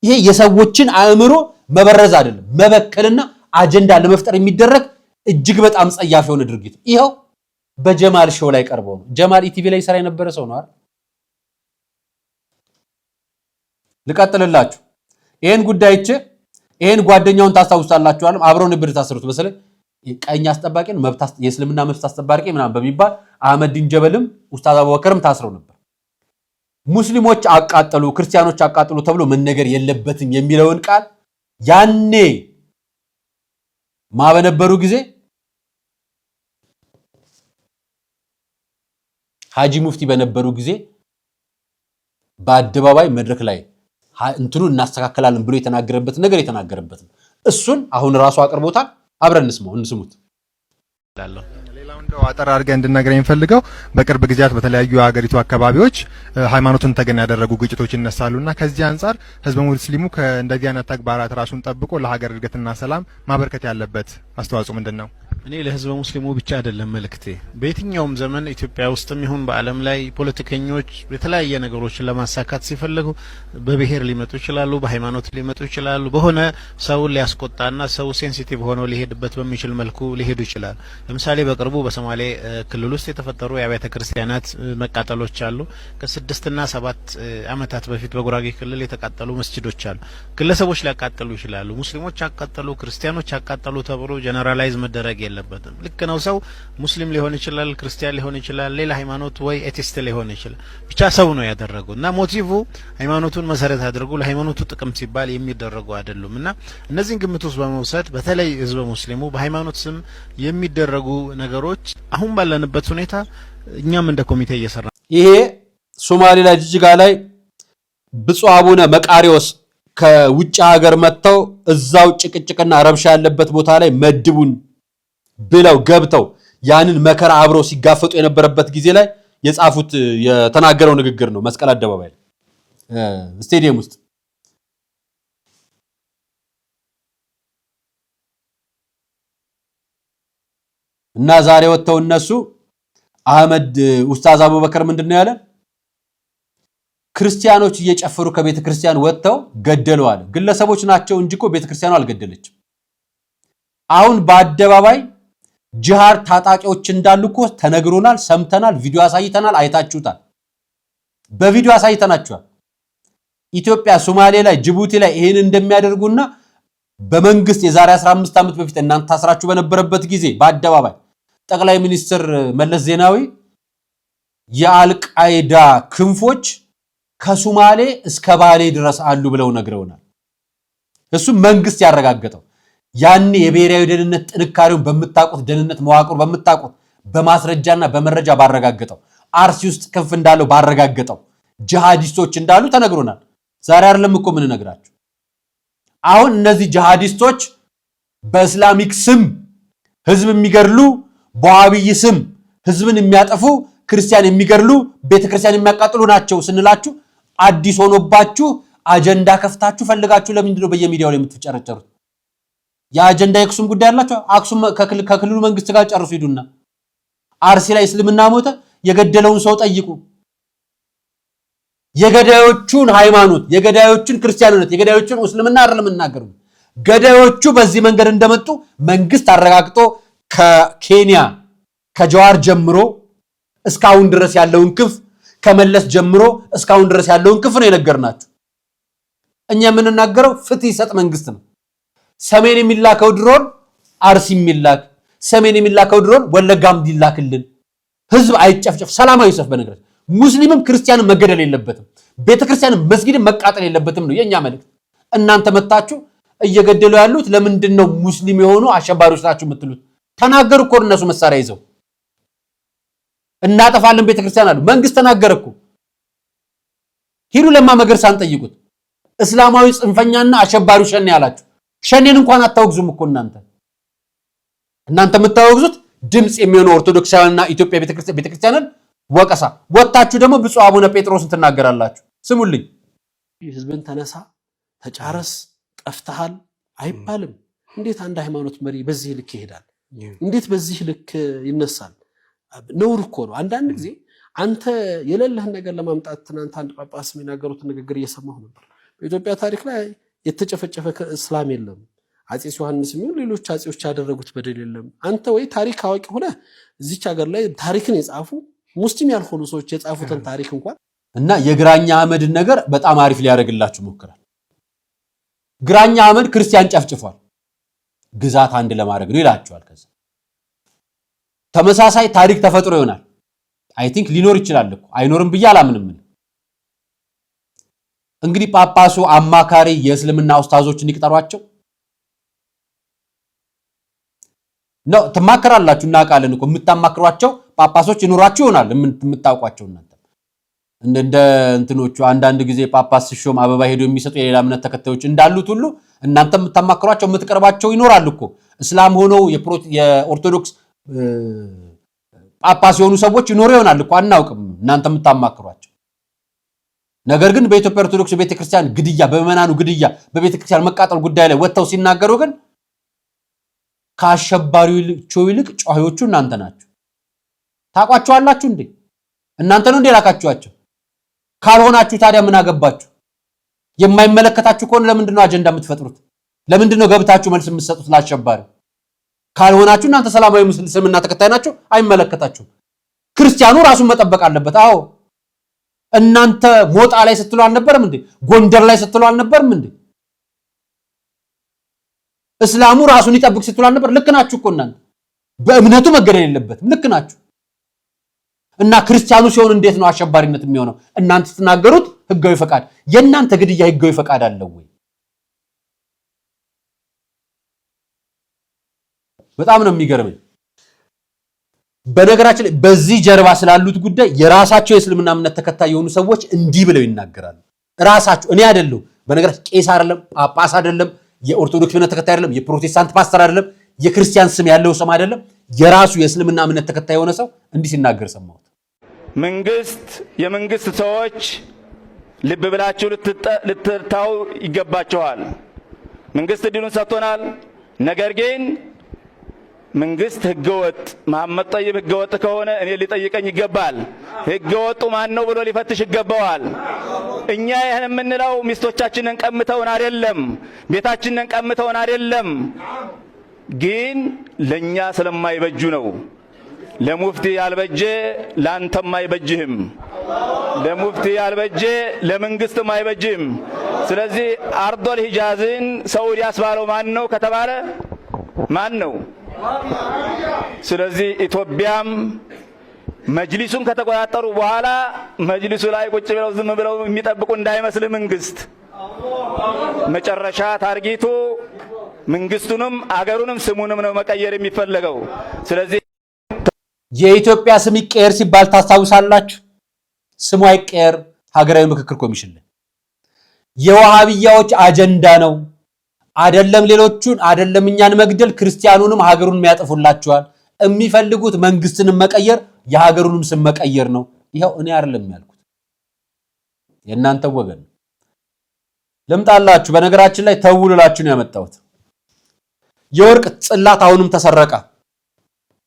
ይሄ የሰዎችን አእምሮ መበረዝ አይደለም፣ መበከልና አጀንዳ ለመፍጠር የሚደረግ እጅግ በጣም ጸያፍ የሆነ ድርጊት። ይሄው በጀማል ሾው ላይ ቀርበው ነው። ጀማል ኢቲቪ ላይ ሰራ የነበረ ሰው ነው አይደል? ልቀጥልላችሁ። ይሄን ጉዳይቼ ይሄን ጓደኛውን ታስታውሳላችሁ አይደል? አብረው ነበር ታስሩት መሰለኝ። ቀኝ አስጠባቂ ነው መብት የእስልምና መብት አስጠባቂ ምናምን በሚባል አህመዲን ጀበልም ኡስታዝ አቡበከርም ታስረው ነበር። ሙስሊሞች አቃጠሉ፣ ክርስቲያኖች አቃጠሉ ተብሎ መነገር የለበትም የሚለውን ቃል ያኔ ማበነበሩ ጊዜ ሐጂ ሙፍቲ በነበሩ ጊዜ በአደባባይ መድረክ ላይ እንትኑ እናስተካከላለን ብሎ የተናገረበት ነገር የተናገረበት ነው። እሱን አሁን ራሱ አቅርቦታል። አብረን እንስሙት። ሌላው እንደው አጠር አድርገን እንድነግረኝ ፈልገው በቅርብ ጊዜያት በተለያዩ የሀገሪቱ አካባቢዎች ሃይማኖትን ተገን ያደረጉ ግጭቶች ይነሳሉና ከዚህ አንፃር ህዝበ ሙስሊሙ ከእንደዚህ አይነት ተግባራት ራሱን ጠብቆ ለሀገር እድገትና ሰላም ማበርከት ያለበት አስተዋጽኦ ምንድነው? እኔ ለህዝበ ሙስሊሙ ብቻ አይደለም መልእክቴ። በየትኛውም ዘመን ኢትዮጵያ ውስጥም ይሁን በዓለም ላይ ፖለቲከኞች የተለያየ ነገሮችን ለማሳካት ሲፈልጉ በብሔር ሊመጡ ይችላሉ፣ በሃይማኖት ሊመጡ ይችላሉ፣ በሆነ ሰው ሊያስቆጣና ሰው ሴንሲቲቭ ሆኖ ሊሄድበት በሚችል መልኩ ሊሄዱ ይችላል። ለምሳሌ በቅርቡ በሶማሌ ክልል ውስጥ የተፈጠሩ የአብያተ ክርስቲያናት መቃጠሎች አሉ። ከ6 እና 7 አመታት በፊት በጉራጌ ክልል የተቃጠሉ መስጂዶች አሉ። ግለሰቦች ሊያቃጥሉ ይችላሉ። ሙስሊሞች ያቃጠሉ፣ ክርስቲያኖች ያቃጠሉ ተብሎ ጀነራላይዝ መደረግ የለም። የለበትም። ልክ ነው። ሰው ሙስሊም ሊሆን ይችላል፣ ክርስቲያን ሊሆን ይችላል፣ ሌላ ሃይማኖት ወይ ኤቲስት ሊሆን ይችላል። ብቻ ሰው ነው ያደረገው እና ሞቲቭ ሃይማኖቱን መሰረት አድርጎ ለሃይማኖቱ ጥቅም ሲባል የሚደረጉ አይደሉም እና እነዚህን ግምት ውስጥ በመውሰድ በተለይ ህዝበ ሙስሊሙ በሃይማኖት ስም የሚደረጉ ነገሮች አሁን ባለንበት ሁኔታ እኛም እንደ ኮሚቴ እየሰራ ይሄ ሶማሌ ላይ ጅጅጋ ላይ ብፁዕ አቡነ መቃሪዎስ ከውጭ ሀገር መጥተው እዛው ጭቅጭቅና ረብሻ ያለበት ቦታ ላይ መድቡን ብለው ገብተው ያንን መከራ አብረው ሲጋፈጡ የነበረበት ጊዜ ላይ የጻፉት የተናገረው ንግግር ነው። መስቀል አደባባይ ስቴዲየም ውስጥ እና ዛሬ ወጥተው እነሱ አህመድ ኡስታዝ አቡበከር ምንድነው ያለ? ክርስቲያኖች እየጨፈሩ ከቤተ ክርስቲያን ወጥተው ገደለዋል። ግለሰቦች ናቸው እንጂ እኮ ቤተ ክርስቲያኑ አልገደለችም። አሁን በአደባባይ ጂሃድ ታጣቂዎች እንዳሉ እኮ ተነግሮናል፣ ሰምተናል፣ ቪዲዮ አሳይተናል፣ አይታችሁታል። በቪዲዮ አሳይተናችኋል። ኢትዮጵያ ሶማሌ ላይ ጅቡቲ ላይ ይሄን እንደሚያደርጉና በመንግስት የዛሬ 15 ዓመት በፊት እናንተ ታስራችሁ በነበረበት ጊዜ በአደባባይ ጠቅላይ ሚኒስትር መለስ ዜናዊ የአልቃይዳ ክንፎች ከሶማሌ እስከ ባሌ ድረስ አሉ ብለው ነግረውናል። እሱ መንግስት ያረጋገጠው ያኔ የብሔራዊ ደህንነት ጥንካሬውን በመታቆት ደህንነት መዋቅሩ በመታቆት በማስረጃና በመረጃ ባረጋገጠው አርሲ ውስጥ ክንፍ እንዳለው ባረጋገጠው ጂሃዲስቶች እንዳሉ ተነግሮናል። ዛሬ አይደለም እኮ ምን ነግራችሁ። አሁን እነዚህ ጂሃዲስቶች በእስላሚክ ስም ህዝብ የሚገድሉ በዋሃብይ ስም ህዝብን የሚያጠፉ ክርስቲያን የሚገድሉ ቤተክርስቲያን የሚያቃጥሉ ናቸው ስንላችሁ አዲስ ሆኖባችሁ አጀንዳ ከፍታችሁ ፈልጋችሁ ለምንድን ነው በየሚዲያው ላይ የምትጨረጨሩት? የአጀንዳ የአክሱም ጉዳይ አላችሁ። አክሱም ከክልሉ መንግስት ጋር ጨርሱ ሂዱና አርሲ ላይ እስልምና ሞተ፣ የገደለውን ሰው ጠይቁ። የገዳዮቹን ሃይማኖት፣ የገዳዮቹን ክርስቲያንነት፣ የገዳዮቹን እስልምና አይደለም እናገሩ። ገዳዮቹ በዚህ መንገድ እንደመጡ መንግስት አረጋግጦ ከኬንያ ከጀዋር ጀምሮ እስካሁን ድረስ ያለውን ክፍ ከመለስ ጀምሮ እስካሁን ድረስ ያለውን ክፍ ነው የነገርናችሁ። እኛ የምንናገረው ፍትህ ይሰጥ መንግስት ነው። ሰሜን የሚላከው ድሮን አርሲ የሚላክ ሰሜን የሚላከው ድሮን ወለጋም ሊላክልን፣ ህዝብ አይጨፍጨፍ፣ ሰላማዊ ሰልፍ። በነገራችን ሙስሊምም ክርስቲያንም መገደል የለበትም፣ ቤተክርስቲያንም መስጊድም መቃጠል የለበትም ነው የኛ መልእክት። እናንተ መጣችሁ እየገደሉ ያሉት ለምንድን ነው ሙስሊም የሆኑ አሸባሪዎች ናቸው የምትሉት? ተናገሩ እኮ እነሱ መሳሪያ ይዘው እናጠፋለን ቤተክርስቲያን አሉ። መንግስት ተናገረ እኮ። ሂዱ ለማ መገርሳን ጠይቁት። እስላማዊ ጽንፈኛና አሸባሪው ሸኔ ያላችሁ ሸኔን እንኳን አታወግዙም እኮ እናንተ የምታወግዙት ድምጽ የሚሆነው ኦርቶዶክሳውያንና ኢትዮጵያ ቤተክርስቲያንን ወቀሳ። ወጣችሁ ደግሞ ብፁዕ አቡነ ጴጥሮስን ትናገራላችሁ። ስሙልኝ። ህዝብን ተነሳ፣ ተጫረስ፣ ጠፍተሃል አይባልም። እንዴት አንድ ሃይማኖት መሪ በዚህ ልክ ይሄዳል? እንዴት በዚህ ልክ ይነሳል? ነውር እኮ ነው። አንዳንድ ጊዜ አንተ የሌለህን ነገር ለማምጣት ትናንት አንድ ጳጳስ የሚናገሩት ንግግር እየሰማሁ ነበር። በኢትዮጵያ ታሪክ ላይ የተጨፈጨፈ እስላም የለም። አጼ ዮሐንስ የሚሆን ሌሎች አጼዎች ያደረጉት በደል የለም። አንተ ወይ ታሪክ አዋቂ ሆነ እዚች ሀገር ላይ ታሪክን የጻፉ ሙስሊም ያልሆኑ ሰዎች የጻፉትን ታሪክ እንኳን እና የግራኛ አህመድን ነገር በጣም አሪፍ ሊያደርግላችሁ ሞክራል። ግራኛ አህመድ ክርስቲያን ጨፍጭፏል፣ ግዛት አንድ ለማድረግ ነው ይላችኋል። ከዛ ተመሳሳይ ታሪክ ተፈጥሮ ይሆናል። አይ ቲንክ ሊኖር ይችላል እኮ አይኖርም ብዬ አላምንም። እንግዲህ ጳጳሱ አማካሪ የእስልምና ኡስታዞችን ይቅጠሯቸው ነው። ትማከራላችሁ እናውቃለን እኮ የምታማክሯቸው ጳጳሶች ይኖራችሁ ይሆናል የምታውቋቸው እናንተ እንደ እንትኖቹ አንዳንድ ጊዜ ጳጳስ ሲሾም አበባ ሄዶ የሚሰጡ የሌላ እምነት ተከታዮች እንዳሉት ሁሉ እናንተ የምታማክሯቸው የምትቀርባቸው ይኖራል እኮ። እስላም ሆነው የኦርቶዶክስ ጳጳስ የሆኑ ሰዎች ይኖሩ ይሆናል እኮ አናውቅም፣ እናንተ የምታማክሯቸው። ነገር ግን በኢትዮጵያ ኦርቶዶክስ ቤተክርስቲያን ግድያ፣ በመናኑ ግድያ፣ በቤተክርስቲያን መቃጠል ጉዳይ ላይ ወጥተው ሲናገሩ ግን ከአሸባሪዎቹ ይልቅ ጮኸዎቹ እናንተ ናችሁ። ታቋቸዋላችሁ እንዴ? እናንተ ነው እንዴ ላካችኋቸው? ካልሆናችሁ ታዲያ ምን አገባችሁ? የማይመለከታችሁ ከሆነ ለምንድን ነው አጀንዳ የምትፈጥሩት? ለምንድን ነው ገብታችሁ መልስ የምትሰጡት ለአሸባሪ? ካልሆናችሁ እናንተ ሰላማዊ ሙስሊምና ተከታይ ናችሁ፣ አይመለከታችሁም። ክርስቲያኑ ራሱን መጠበቅ አለበት። አዎ እናንተ ሞጣ ላይ ስትሉ አልነበረም እንዴ? ጎንደር ላይ ስትሉ አልነበረም እንዴ? እስላሙ ራሱን ይጠብቅ ስትሉ አልነበር? ልክ ናችሁ እኮ እናንተ። በእምነቱ መገደል የለበትም። ልክ ናችሁ። እና ክርስቲያኑ ሲሆን እንዴት ነው አሸባሪነት የሚሆነው? እናንተ ስትናገሩት ህጋዊ ፈቃድ፣ የእናንተ ግድያ ህጋዊ ፈቃድ አለው ወይ? በጣም ነው የሚገርመኝ። በነገራችን ላይ በዚህ ጀርባ ስላሉት ጉዳይ የራሳቸው የእስልምና እምነት ተከታይ የሆኑ ሰዎች እንዲህ ብለው ይናገራሉ። ራሳቸው እኔ አይደለም፣ በነገራችን ቄስ አይደለም፣ ጳጳስ አይደለም፣ የኦርቶዶክስ እምነት ተከታይ አይደለም፣ የፕሮቴስታንት ፓስተር አይደለም፣ የክርስቲያን ስም ያለው ሰው አይደለም፣ የራሱ የእስልምና እምነት ተከታይ የሆነ ሰው እንዲህ ሲናገር ሰማሁት። የመንግስት ሰዎች ልብ ብላችሁ ልትታው ይገባችኋል። መንግስት እድሉን ሰጥቶናል። ነገር ግን መንግስት ህገወጥ መሐመድ ጠይብ ህገወጥ ከሆነ እኔ ሊጠይቀኝ ይገባል። ህገወጡ ማን ነው ብሎ ሊፈትሽ ይገባዋል። እኛ ይህን የምንለው ሚስቶቻችንን ቀምተውን አይደለም፣ ቤታችንን ቀምተውን አይደለም፣ ግን ለኛ ስለማይበጁ ነው። ለሙፍቲ ያልበጀ ላንተም አይበጅህም፣ ለሙፍቲ ያልበጀ ለመንግስትም አይበጅህም። ስለዚህ አርዶል ሂጃዝን ሰዑዲ ያስባለው ማን ነው ከተባለ ማን ነው? ስለዚህ ኢትዮጵያም መጅሊሱን ከተቆጣጠሩ በኋላ መጅሊሱ ላይ ቁጭ ብለው ዝም ብለው የሚጠብቁ እንዳይመስል መንግስት መጨረሻ ታርጌቱ መንግስቱንም አገሩንም ስሙንም ነው መቀየር የሚፈለገው። ስለዚህ የኢትዮጵያ ስም ይቀየር ሲባል ታስታውሳላችሁ? ስሙ አይቀየር ሀገራዊ ምክክር ኮሚሽን ላይ የዋሃብያዎች አጀንዳ ነው። አይደለም ሌሎቹን አይደለም እኛን መግደል ክርስቲያኑንም ሀገሩንም ያጠፉላቸዋል። የሚፈልጉት መንግስትንም መቀየር የሀገሩንም ስም መቀየር ነው። ይሄው እኔ አይደለም ያልኩት የእናንተ ወገን ለምጣላችሁ። በነገራችን ላይ ተውሉላችሁ ነው ያመጣሁት። የወርቅ ጽላት አሁንም ተሰረቀ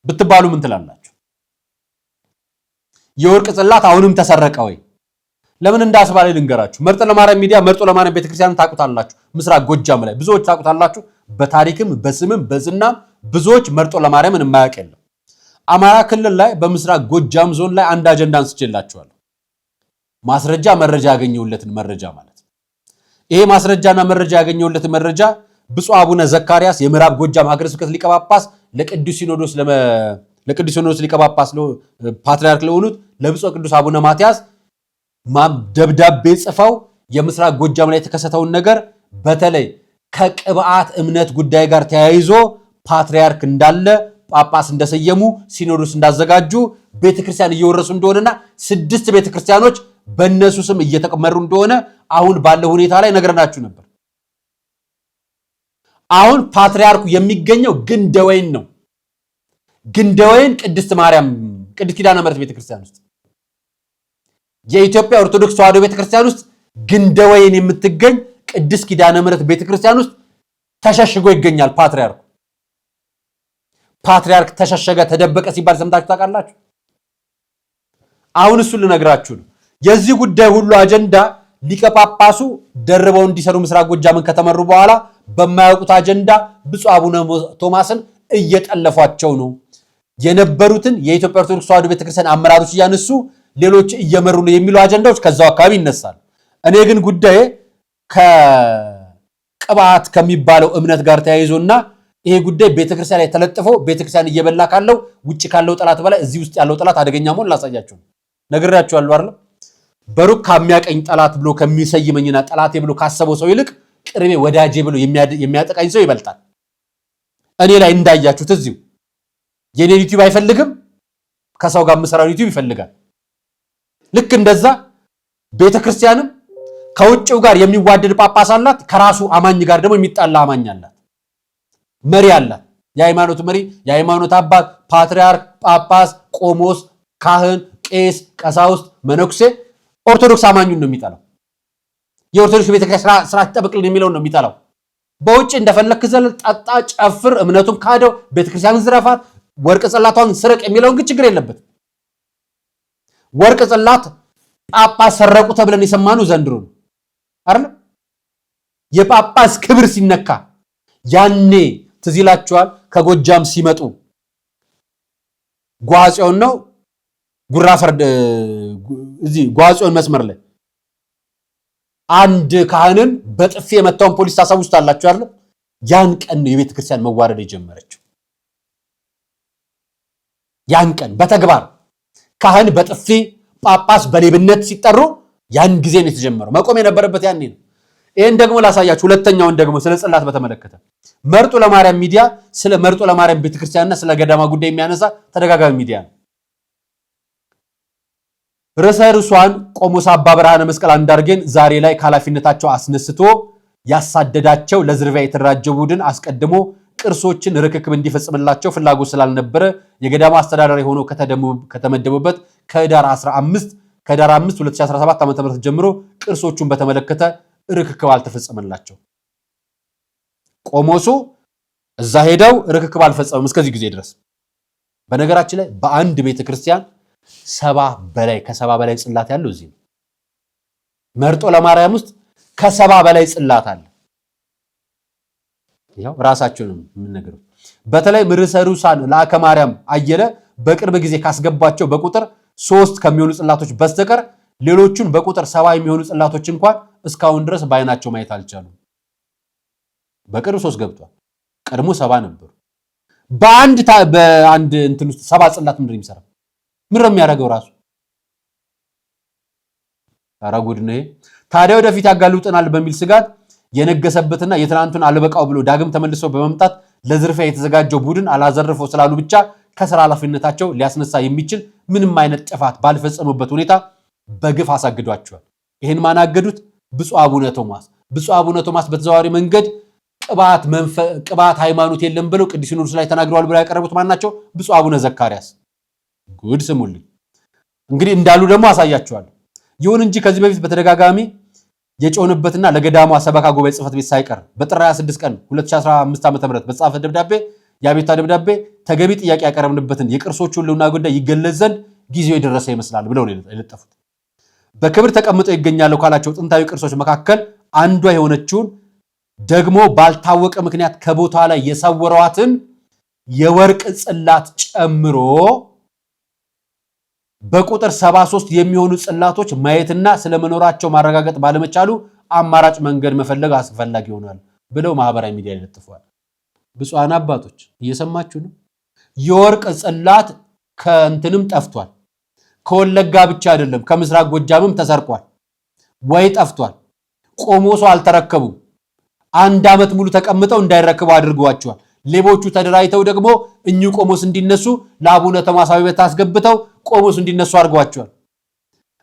ብትባሉ ምን ትላላችሁ? የወርቅ ጽላት አሁንም ተሰረቀ ወይ? ለምን እንዳስባለ ልንገራችሁ። መርጦ ለማርያም ሚዲያ መርጦ ለማርያም ቤተክርስቲያን ታቁታላችሁ። ምስራቅ ጎጃም ላይ ብዙዎች ታቁታላችሁ። በታሪክም በስምም በዝናም ብዙዎች መርጦ ለማርያምን የማያውቅ የለም። አማራ ክልል ላይ በምስራቅ ጎጃም ዞን ላይ አንድ አጀንዳ አንስቼላችኋለሁ። ማስረጃ መረጃ ያገኘሁለትን መረጃ ማለት ነው። ይሄ ማስረጃና መረጃ ያገኘሁለትን መረጃ ብፁዕ አቡነ ዘካርያስ የምዕራብ ጎጃም ሀገረ ስብከት ሊቀ ጳጳስ ለቅዱስ ሲኖዶስ ሊቀ ጳጳስ ፓትርያርክ ለሆኑት ለብፁዕ ቅዱስ አቡነ ማትያስ ደብዳቤ ጽፈው የምስራቅ ጎጃም ላይ የተከሰተውን ነገር በተለይ ከቅብዓት እምነት ጉዳይ ጋር ተያይዞ ፓትርያርክ እንዳለ ጳጳስ እንደሰየሙ ሲኖዶስ እንዳዘጋጁ ቤተክርስቲያን እየወረሱ እንደሆነና 6 ቤተክርስቲያኖች በእነሱ ስም እየተመሩ እንደሆነ አሁን ባለው ሁኔታ ላይ ነገርናችሁ ነበር። አሁን ፓትርያርኩ የሚገኘው ግንደወይን ነው። ግንደወይን ቅድስት ኪዳነ ምሕረት ቤተክርስቲያን ውስጥ የኢትዮጵያ ኦርቶዶክስ ተዋሕዶ ቤተክርስቲያን ውስጥ ግንደወይን የምትገኝ ቅድስት ኪዳነ ምሕረት ቤተክርስቲያን ውስጥ ተሸሽጎ ይገኛል ፓትርያርኩ። ፓትርያርክ ተሸሸገ፣ ተደበቀ ሲባል ሰምታችሁ ታውቃላችሁ? አሁን እሱ ልነግራችሁ ነው። የዚህ ጉዳይ ሁሉ አጀንዳ ሊቀ ጳጳሱ ደርበው እንዲሰሩ ምስራቅ ጎጃምን ከተመሩ በኋላ በማያውቁት አጀንዳ ብፁዕ አቡነ ቶማስን እየጠለፏቸው ነው። የነበሩትን የኢትዮጵያ ኦርቶዶክስ ተዋሕዶ ቤተክርስቲያን አመራሮች እያነሱ ሌሎች እየመሩ ነው የሚሉ አጀንዳዎች ከዛው አካባቢ ይነሳል። እኔ ግን ጉዳዬ ከቅባት ከሚባለው እምነት ጋር ተያይዞና ይሄ ጉዳይ ቤተክርስቲያን ላይ ተለጥፎ ቤተክርስቲያን እየበላ ካለው ውጭ ካለው ጠላት በላይ እዚህ ውስጥ ያለው ጠላት አደገኛ መሆን ላሳያችሁ ነው። ነግሬያችኋለሁ አይደል? በሩቅ ከሚያቀኝ ጠላት ብሎ ከሚሰይመኝና ጠላቴ ብሎ ካሰበው ሰው ይልቅ ቅርቤ ወዳጄ ብሎ የሚያጠቃኝ ሰው ይበልጣል። እኔ ላይ እንዳያችሁት እዚሁ የኔ ዩቲዩብ አይፈልግም፣ ከሰው ጋር መስራው ዩቲዩብ ይፈልጋል። ልክ እንደዛ ቤተክርስቲያንም ከውጭው ጋር የሚዋደድ ጳጳስ አላት፣ ከራሱ አማኝ ጋር ደግሞ የሚጣላ አማኝ አላት። መሪ አላት። የሃይማኖት መሪ፣ የሃይማኖት አባት፣ ፓትርያርክ፣ ጳጳስ፣ ቆሞስ፣ ካህን፣ ቄስ፣ ቀሳውስት፣ መነኩሴ ኦርቶዶክስ አማኙን ነው የሚጠላው። የኦርቶዶክስ ቤተክርስቲያን ስርዓት ጠብቅልን የሚለውን ነው የሚጠላው። በውጭ እንደፈለክ ዘለል፣ ጠጣ፣ ጨፍር፣ እምነቱን ካደው፣ ቤተክርስቲያንን ዝረፋት፣ ወርቅ ጽላቷን ስረቅ የሚለውን ግን ችግር የለበትም። ወርቅ ጽላት ጳጳስ ሰረቁ ተብለን የሰማነው ዘንድሮ ነው አይደል? የጳጳስ ክብር ሲነካ ያኔ ትዝ ይላችኋል። ከጎጃም ሲመጡ ጓጽዮን ነው ጉራፈርድ እዚህ ጓጽዮን መስመር ላይ አንድ ካህንን በጥፊ የመታውን ፖሊስ ታሳውስታላችሁ አይደል? ያን ቀን ነው የቤተ ክርስቲያን መዋረድ የጀመረችው። ያን ቀን በተግባር ካህን በጥፊ ጳጳስ በሌብነት ሲጠሩ ያን ጊዜ ነው የተጀመረው። መቆም የነበረበት ያኔ ነው። ይሄን ደግሞ ላሳያችሁ። ሁለተኛውን ደግሞ ስለ ጽላት በተመለከተ መርጦ ለማርያም ሚዲያ ስለ መርጦ ለማርያም ቤተክርስቲያንና ስለ ገዳማ ጉዳይ የሚያነሳ ተደጋጋሚ ሚዲያ ነው። ርዕሷን ቆሞስ አባ ብርሃነ መስቀል አንዳርጌን ዛሬ ላይ ከኃላፊነታቸው አስነስቶ ያሳደዳቸው ለዝርፊያ የተደራጀ ቡድን አስቀድሞ ቅርሶችን ርክክብ እንዲፈጽምላቸው ፍላጎት ስላልነበረ የገዳማ አስተዳዳሪ ሆኖ ከተመደቡበት ከህዳር 5 2017 ዓ.ም ጀምሮ ቅርሶቹን በተመለከተ ርክክብ አልተፈጸመላቸው። ቆሞሱ እዛ ሄደው ርክክብ አልፈጸመም እስከዚህ ጊዜ ድረስ። በነገራችን ላይ በአንድ ቤተክርስቲያን ከሰባ በላይ ጽላት ያለው እዚህ ነው። መርጦ ለማርያም ውስጥ ከ70 በላይ ጽላት አለ። ያው ራሳቸውን የምንነግረው በተለይ ርዕሳን ለአከ ማርያም አየለ በቅርብ ጊዜ ካስገባቸው በቁጥር 3 ከሚሆኑ ጽላቶች በስተቀር ሌሎቹን በቁጥር 70 የሚሆኑ ጽላቶች እንኳን እስካሁን ድረስ ባይናቸው ማየት አልቻሉም። በቅርብ 3 ገብቷል። ቀድሞ 70 ነበሩ። በአንድ እንትን ውስጥ 70 ጽላት ምንድን ነው የሚሰራው? ምን ነው የሚያደርገው ራሱ? ታራጉድ ነው። ታዲያ ወደፊት ያጋልጡናል በሚል ስጋት የነገሰበትና የትናንቱን አልበቃው ብሎ ዳግም ተመልሰው በመምጣት ለዝርፊያ የተዘጋጀው ቡድን አላዘርፈው ስላሉ ብቻ ከስራ ኃላፊነታቸው ሊያስነሳ የሚችል ምንም አይነት ጥፋት ባልፈጸሙበት ሁኔታ በግፍ አሳግዷቸዋል። ይህን ማናገዱት ብፁዕ አቡነ ቶማስ። ብፁዕ አቡነ ቶማስ በተዘዋዋሪ መንገድ ቅባት ሃይማኖት የለም ብለው ቅዱስ ሲኖዶስ ላይ ተናግረዋል ብለው ያቀረቡት ማናቸው? ብፁዕ አቡነ ዘካርያስ። ጉድ ስሙልኝ። እንግዲህ እንዳሉ ደግሞ አሳያቸዋለሁ። ይሁን እንጂ ከዚህ በፊት በተደጋጋሚ የጮንበትና ለገዳሟ ሰበካ ጉባኤ ጽሕፈት ቤት ሳይቀር በጥር 26 ቀን 2015 ዓ.ም በተጻፈ ደብዳቤ የአቤቱታ ደብዳቤ ተገቢ ጥያቄ ያቀረብንበትን የቅርሶቹ ሕልውና ጉዳይ ይገለጽ ዘንድ ጊዜው የደረሰ ይመስላል ብለው ነው የለጠፉት። በክብር ተቀምጠው ይገኛሉ ካላቸው ጥንታዊ ቅርሶች መካከል አንዷ የሆነችውን ደግሞ ባልታወቀ ምክንያት ከቦታ ላይ የሰወሯትን የወርቅ ጽላት ጨምሮ በቁጥር 73 የሚሆኑ ጽላቶች ማየትና ስለመኖራቸው ማረጋገጥ ባለመቻሉ አማራጭ መንገድ መፈለግ አስፈላጊ ይሆናል ብለው ማህበራዊ ሚዲያ ይለጥፈዋል። ብፁዓን አባቶች እየሰማችሁ ነው። የወርቅ ጽላት ከእንትንም ጠፍቷል። ከወለጋ ብቻ አይደለም ከምስራቅ ጎጃምም ተሰርቋል ወይ ጠፍቷል። ቆሞሱ አልተረከቡም። 1 ዓመት ሙሉ ተቀምጠው እንዳይረክቡ አድርገዋቸዋል። ሌቦቹ ተደራጅተው ደግሞ እኚሁ ቆሞስ እንዲነሱ ለአቡነ ቶማስ ቤት አስገብተው ቆሞስ እንዲነሱ አድርገዋቸዋል።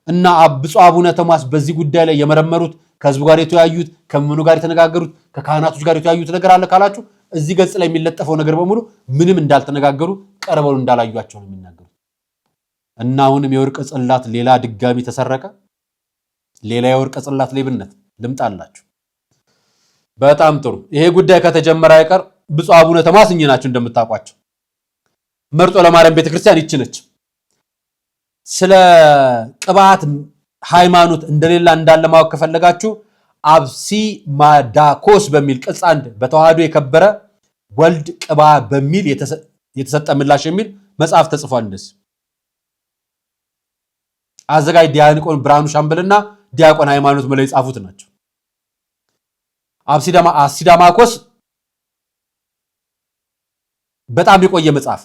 እና ብፁዕ አቡነ ቶማስ በዚህ ጉዳይ ላይ የመረመሩት ከህዝቡ ጋር የተወያዩት ከምኑ ጋር የተነጋገሩት ከካህናቶች ጋር የተወያዩት ነገር አለ ካላችሁ እዚህ ገጽ ላይ የሚለጠፈው ነገር በሙሉ ምንም እንዳልተነጋገሩ ቀርበው እንዳላዩአቸው ነው የሚናገሩት። እና አሁንም የወርቅ ጽላት ሌላ ድጋሚ ተሰረቀ። ሌላ የወርቅ ጽላት ሌብነት ልምጣላችሁ። በጣም ጥሩ። ይሄ ጉዳይ ከተጀመረ አይቀር ብፁዕ አቡነ ቶማስ እኚህ ናቸው እንደምታውቋቸው። መርጦ ለማርያም ቤተክርስቲያን ይችነች ስለ ቅባት ሃይማኖት እንደሌላ እንዳለ ማወቅ ከፈለጋችሁ አብሲማዳኮስ በሚል ቅጽ 1 በተዋህዶ የከበረ ወልድ ቅባ በሚል የተሰጠ ምላሽ የሚል መጽሐፍ ተጽፏል። እንደዚህ አዘጋጅ ዲያቆን ብርሃኑ ሻምበልና ዲያቆን ሃይማኖት መለይ ጻፉት ናቸው። አብሲዳማኮስ በጣም የቆየ መጽሐፍ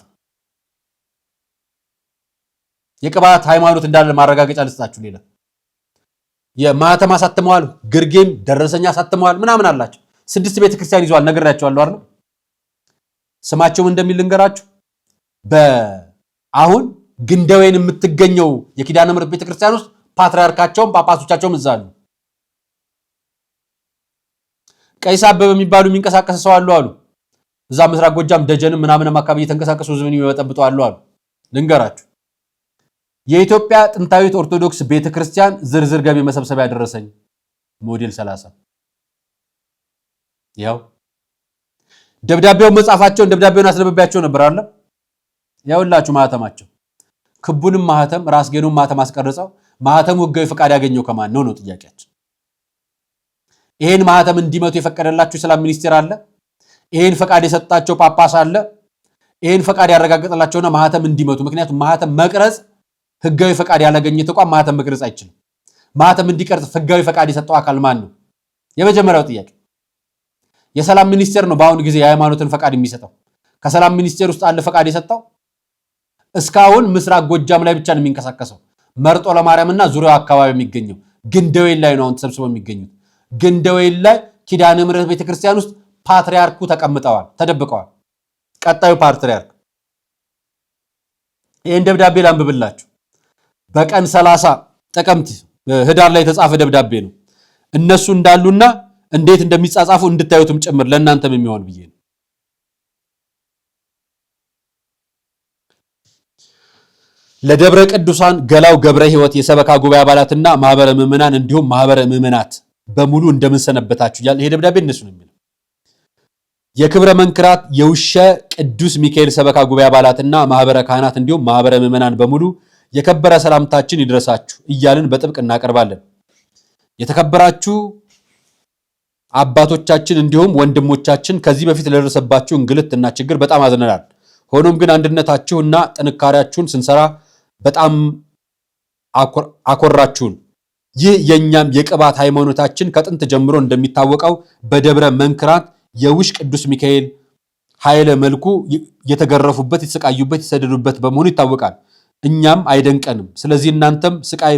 የቅባት ሃይማኖት እንዳለ ማረጋገጫ ልስጣችሁ። ሌላ የማህተም አሳትመዋል፣ ግርጌም ደረሰኛ አሳትመዋል ምናምን አላቸው። 6 ቤተክርስቲያን ይዟል። ነግሬያቸዋለሁ አይደል? ስማቸውም እንደሚል ልንገራችሁ። በአሁን ግንደወይን የምትገኘው የኪዳነ ምሕረት ቤተክርስቲያን ውስጥ ፓትርያርካቸውም ጳጳሶቻቸውም እዛ አሉ። ቀይስ አበበ የሚባሉ የሚንቀሳቀስ ሰው አሉ። እዛ ምስራቅ ጎጃም ደጀንም ምናምንም አካባቢ እየተንቀሳቀሱ ህዝብን የሚበጠብጡ አሉ። ልንገራችሁ። የኢትዮጵያ ጥንታዊት ኦርቶዶክስ ቤተክርስቲያን ዝርዝር ገቢ መሰብሰቢያ ደረሰኝ ሞዴል 30 ያው ደብዳቤውን መጻፋቸውን ደብዳቤውን አስነብቤያቸው ነበር አለ። ያውላችሁ ማህተማቸው ክቡንም ማህተም ራስጌኑም ማህተም አስቀርጸው ማህተሙ ህጋዊ ፈቃድ ያገኘው ከማን ነው ነው ጥያቄያችን። ይሄን ማህተም እንዲመቱ የፈቀደላችሁ ሰላም ሚኒስቴር አለ። ይሄን ፈቃድ የሰጣቸው ጳጳስ አለ። ይሄን ፈቃድ ያረጋገጠላቸውና ማህተም እንዲመቱ። ምክንያቱም ማህተም መቅረጽ ህጋዊ ፈቃድ ያላገኘ ተቋም ማህተም መቅረጽ አይችልም። ማህተም እንዲቀርጽ ህጋዊ ፈቃድ የሰጠው አካል ማን ነው? የመጀመሪያው ጥያቄ። የሰላም ሚኒስቴር ነው በአሁኑ ጊዜ የሃይማኖትን ፈቃድ የሚሰጠው። ከሰላም ሚኒስቴር ውስጥ አለ ፈቃድ የሰጠው። እስካሁን ምስራቅ ጎጃም ላይ ብቻ ነው የሚንቀሳቀሰው። መርጦ ለማርያምና ዙሪያው አካባቢ የሚገኘው ግንደወይን ላይ ነው ተሰብስበው የሚገኙት። ግንደወይን ላይ ኪዳነ ምሕረት ቤተክርስቲያን ውስጥ ፓትርያርኩ ተቀምጠዋል፣ ተደብቀዋል። ቀጣዩ ፓትርያርክ ይህን ደብዳቤ ላንብብላችሁ። በቀን 30 ጥቅምት ህዳር ላይ የተጻፈ ደብዳቤ ነው። እነሱ እንዳሉና እንዴት እንደሚጻጻፉ እንድታዩትም ጭምር ለእናንተም የሚሆን ብዬ ነው። ለደብረ ቅዱሳን ገላው ገብረ ሕይወት የሰበካ ጉባኤ አባላትና ማህበረ ምዕመናን እንዲሁም ማህበረ ምዕመናት በሙሉ እንደምንሰነበታችሁ እያለ ይሄ ደብዳቤ እነሱ ነው የሚለው። የክብረ መንክራት የውሸ ቅዱስ ሚካኤል ሰበካ ጉባኤ አባላትና ማህበረ ካህናት እንዲሁም ማህበረ ምዕመናን በሙሉ የከበረ ሰላምታችን ይድረሳችሁ እያልን በጥብቅ እናቀርባለን። የተከበራችሁ አባቶቻችን እንዲሁም ወንድሞቻችን ከዚህ በፊት ለደረሰባችሁ እንግልትና ችግር በጣም አዝነናል። ሆኖም ግን አንድነታችሁና ጥንካሬያችሁን ስንሰራ በጣም አኮራችሁን። ይህ የኛም የቅባት ሃይማኖታችን ከጥንት ጀምሮ እንደሚታወቀው በደብረ መንክራት የውሽ ቅዱስ ሚካኤል ኃይለ መልኩ የተገረፉበት፣ የተሰቃዩበት፣ የተሰደዱበት በመሆኑ ይታወቃል። እኛም አይደንቀንም። ስለዚህ እናንተም ስቃይ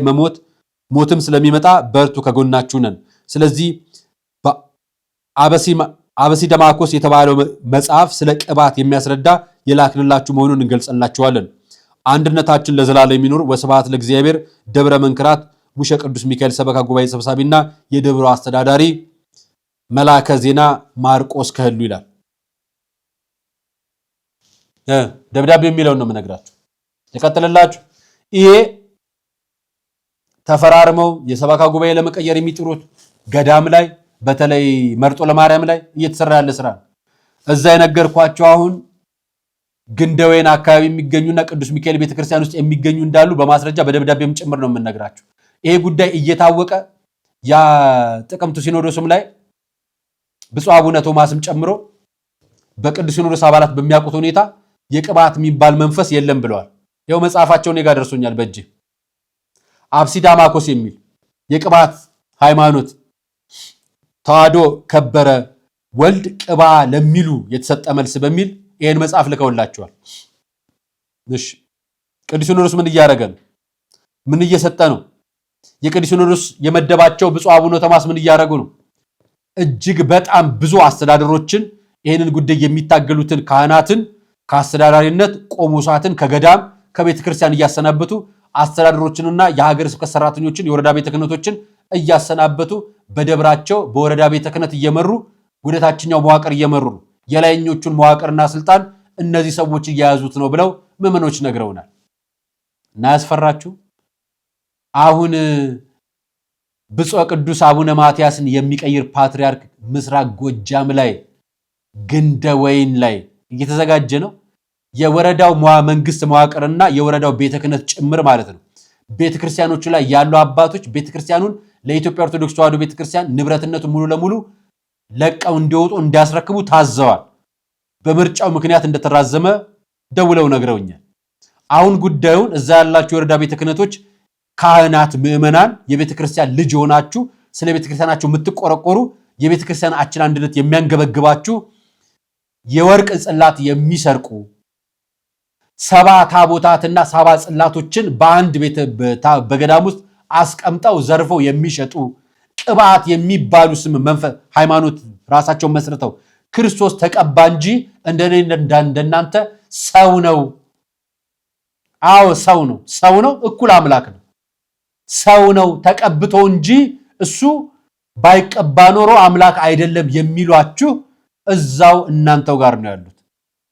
ሞትም ስለሚመጣ በርቱ፣ ከጎናችሁ ነን። ስለዚህ አበሲደማኮስ የተባለው መጽሐፍ ስለ ቅባት የሚያስረዳ የላክንላችሁ መሆኑን እንገልጽላችኋለን። አንድነታችን ለዘላለም የሚኖር። ወስብሐት ለእግዚአብሔር። ደብረ መንክራት ውሸ ቅዱስ ሚካኤል ሰበካ ጉባኤ ሰብሳቢና የደብሩ አስተዳዳሪ መላከ ዜና ማርቆስ ከህሉ ይላል። ደብዳቤ የሚለውን ነው የምነግራችሁ። ይቀጥልላችሁ። ይሄ ተፈራርመው የሰበካ ጉባኤ ለመቀየር የሚጥሩት ገዳም ላይ በተለይ መርጦ ለማርያም ላይ እየተሰራ ያለ ስራ ነው። እዛ የነገርኳቸው አሁን ግንደወይን አካባቢ የሚገኙና ቅዱስ ሚካኤል ቤተክርስቲያን ውስጥ የሚገኙ እንዳሉ በማስረጃ በደብዳቤም ጭምር ነው የምነግራችሁ። ይሄ ጉዳይ እየታወቀ ያ ጥቅምቱ ሲኖዶስም ላይ ብፁዕ አቡነ ቶማስም ጨምሮ በቅዱስ ሲኖዶስ አባላት በሚያውቁት ሁኔታ የቅባት የሚባል መንፈስ የለም ብለዋል። ይኸው መጽሐፋቸው እኔ ጋር ደርሶኛል በእጅ አብሲዳማኮስ የሚል የቅባት ሃይማኖት ተዋህዶ ከበረ ወልድ ቅባ ለሚሉ የተሰጠ መልስ በሚል ይሄን መጽሐፍ ልከውላቸዋል። እሺ ቅዱስ ሲኖዶስ ምን እያደረገ ነው? ምን እየሰጠ ነው? የቅዱስ ሲኖዶስ የመደባቸው ብፁዕ አቡነ ቶማስ ምን እያደረጉ ነው? እጅግ በጣም ብዙ አስተዳደሮችን ይህንን ጉዳይ የሚታገሉትን ካህናትን ከአስተዳዳሪነት ቆሞሳትን ከገዳም ከቤተ ክርስቲያን እያሰናበቱ አስተዳደሮችንና የሀገረ ስብከት ሰራተኞችን የወረዳ ቤተ ክህነቶችን እያሰናበቱ በደብራቸው በወረዳ ቤተ ክህነት እየመሩ ወደ ታችኛው መዋቅር እየመሩ ነው። የላይኞቹን መዋቅርና ስልጣን እነዚህ ሰዎች እየያዙት ነው ብለው ምዕመኖች ነግረውናል። እና ያስፈራችሁ አሁን ብፁዕ ቅዱስ አቡነ ማትያስን የሚቀይር ፓትርያርክ ምስራቅ ጎጃም ላይ ግንደወይን ላይ እየተዘጋጀ ነው። የወረዳው መንግስት መዋቅርና የወረዳው ቤተ ክህነት ጭምር ማለት ነው። ቤተክርስቲያኖቹ ላይ ያሉ አባቶች ቤተክርስቲያኑን ለኢትዮጵያ ኦርቶዶክስ ተዋሕዶ ቤተክርስቲያን ንብረትነቱን ሙሉ ለሙሉ ለቀው እንዲወጡ እንዲያስረክቡ ታዘዋል። በምርጫው ምክንያት እንደተራዘመ ደውለው ነግረውኛል። አሁን ጉዳዩን እዛ ያላችሁ የወረዳ ቤተ ክህነቶች፣ ካህናት፣ ምዕመናን፣ የቤተ ክርስቲያን ልጅ ሆናችሁ ስለ ቤተ ክርስቲያናችሁ የምትቆረቆሩ የቤተ ክርስቲያናችን አንድነት የሚያንገበግባችሁ የወርቅ ጽላት የሚሰርቁ 70 ታቦታትና 70 ጽላቶችን በአንድ ቤተ በገዳም ውስጥ አስቀምጠው ዘርፈው የሚሸጡ ቅባት የሚባሉ ስም መንፈስ ሃይማኖት ራሳቸውን መስርተው ክርስቶስ ተቀባ እንጂ እንደኔ እንደናንተ ሰው ነው። አዎ ሰው ነው። ሰው ነው፣ እኩል አምላክ ነው። ሰው ነው ተቀብቶ እንጂ እሱ ባይቀባ ኖሮ አምላክ አይደለም የሚሏችሁ እዛው እናንተው ጋር ነው ያሉት።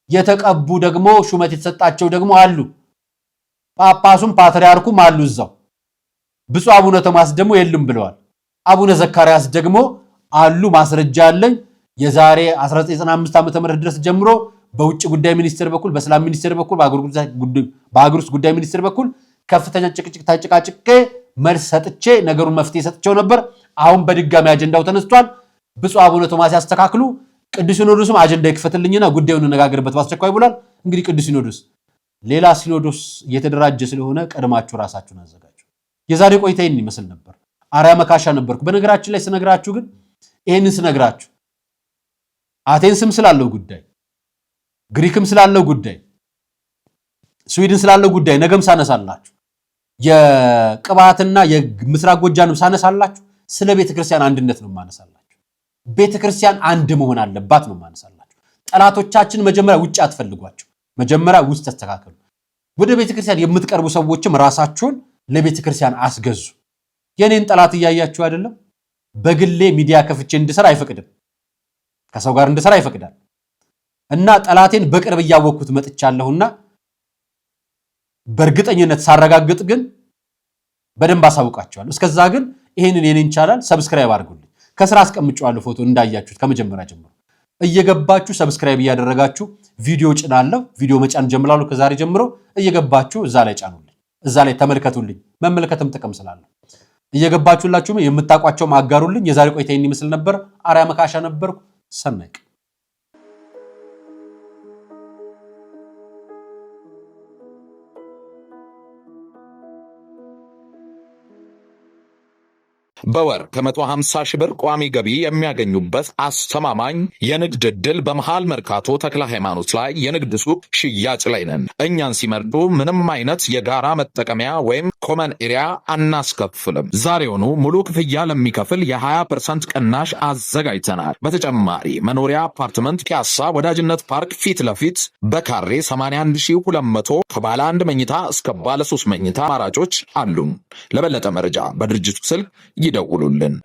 የተቀቡ ደግሞ ሹመት የተሰጣቸው ደግሞ አሉ። ጳጳሱም ፓትርያርኩም አሉ እዛው። ብፁዕ አቡነ ቶማስ ደግሞ የሉም ብለዋል። አቡነ ዘካርያስ ደግሞ አሉ። ማስረጃ አለኝ። የዛሬ 1995 ዓ.ም ድረስ ጀምሮ በውጭ ጉዳይ ሚኒስቴር በኩል በሰላም ሚኒስቴር በኩል በአገር ውስጥ ጉዳይ ሚኒስቴር በኩል ከፍተኛ ጭቅጭቅ ተጨቃጭቄ መልስ ሰጥቼ ነገሩን መፍትሄ ሰጥቼው ነበር። አሁን በድጋሚ አጀንዳው ተነስቷል። ብፁዕ አቡነ ቶማስ ያስተካክሉ፣ ቅዱስ ሲኖዶስም አጀንዳ ይክፈትልኝና ጉዳዩን እንነጋገርበት በአስቸኳይ ብሏል። እንግዲህ ቅዱስ ሲኖዶስ ሌላ ሲኖዶስ እየተደራጀ ስለሆነ ቀድማችሁ ራሳችሁን አዘጋጁ። የዛሬ ቆይታ ይህን ይመስል ነበር። አርያ መካሻ ነበርኩ። በነገራችን ላይ ስነግራችሁ ግን ይህንን ስነግራችሁ አቴንስም ስላለው ጉዳይ ግሪክም ስላለው ጉዳይ ስዊድን ስላለው ጉዳይ ነገም ሳነሳላችሁ፣ የቅባትና የምስራቅ ጎጃንም ሳነሳላችሁ ስለ ቤተክርስቲያን አንድነት ነው ማነሳላችሁ። ቤተክርስቲያን አንድ መሆን አለባት ነው ማነሳላችሁ። ጠላቶቻችን መጀመሪያ ውጭ አትፈልጓቸው፣ መጀመሪያ ውስጥ ተስተካከሉ። ወደ ቤተክርስቲያን የምትቀርቡ ሰዎችም ራሳችሁን ለቤተክርስቲያን አስገዙ። የኔን ጠላት እያያችሁ አይደለም? በግሌ ሚዲያ ከፍቼ እንድሰራ አይፈቅድም፣ ከሰው ጋር እንድሰራ ይፈቅዳል። እና ጠላቴን በቅርብ እያወቅኩት መጥቻለሁና በእርግጠኝነት ሳረጋግጥ ግን በደንብ አሳውቃቸዋለሁ። እስከዛ ግን ይሄንን የኔን ቻናል ሰብስክራይብ አድርጉልኝ። ከስራ አስቀምጫለሁ ፎቶ እንዳያችሁት ከመጀመሪያ ጀምሮ እየገባችሁ ሰብስክራይብ እያደረጋችሁ ቪዲዮ ጭናለሁ። ቪዲዮ መጫን ጀምራለሁ ከዛሬ ጀምሮ። እየገባችሁ እዛ ላይ ጫኑልኝ፣ እዛ ላይ ተመልከቱልኝ። መመልከትም ጥቅም ስላለው እየገባችሁላችሁም የምታቋቸው አጋሩልኝ። የዛሬ ቆይታ ይህን ይመስል ነበር። አርያ መካሻ ነበርኩ። ሰናይ በወር ከ150 ሺህ ብር ቋሚ ገቢ የሚያገኙበት አስተማማኝ የንግድ ዕድል በመሃል መርካቶ ተክለ ሃይማኖት ላይ የንግድ ሱቅ ሽያጭ ላይ ነን። እኛን ሲመርጡ ምንም አይነት የጋራ መጠቀሚያ ወይም ኮመን ኤሪያ አናስከፍልም። ዛሬውኑ ሙሉ ክፍያ ለሚከፍል የ20% ቅናሽ አዘጋጅተናል። በተጨማሪ መኖሪያ አፓርትመንት ፒያሳ ወዳጅነት ፓርክ ፊት ለፊት በካሬ 81200 ከባለ 1 መኝታ እስከ ባለ 3 መኝታ አማራጮች አሉን። ለበለጠ መረጃ በድርጅቱ ስልክ ይደውሉልን።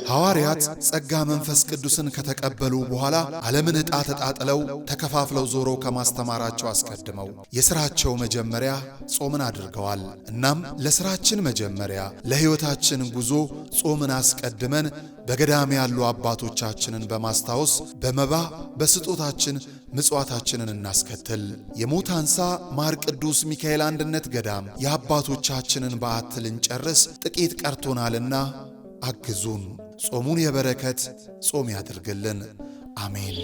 ሐዋርያት ጸጋ መንፈስ ቅዱስን ከተቀበሉ በኋላ ዓለምን ዕጣ ተጣጥለው ተከፋፍለው ዞረው ከማስተማራቸው አስቀድመው የሥራቸው መጀመሪያ ጾምን አድርገዋል። እናም ለሥራችን መጀመሪያ ለሕይወታችን ጉዞ ጾምን አስቀድመን በገዳም ያሉ አባቶቻችንን በማስታወስ በመባ በስጦታችን ምጽዋታችንን እናስከትል። የሞታንሳ ማር ቅዱስ ሚካኤል አንድነት ገዳም የአባቶቻችንን በዓት ልንጨርስ ጥቂት ቀርቶናልና አግዙን። ጾሙን የበረከት ጾም ያድርግልን። አሜን።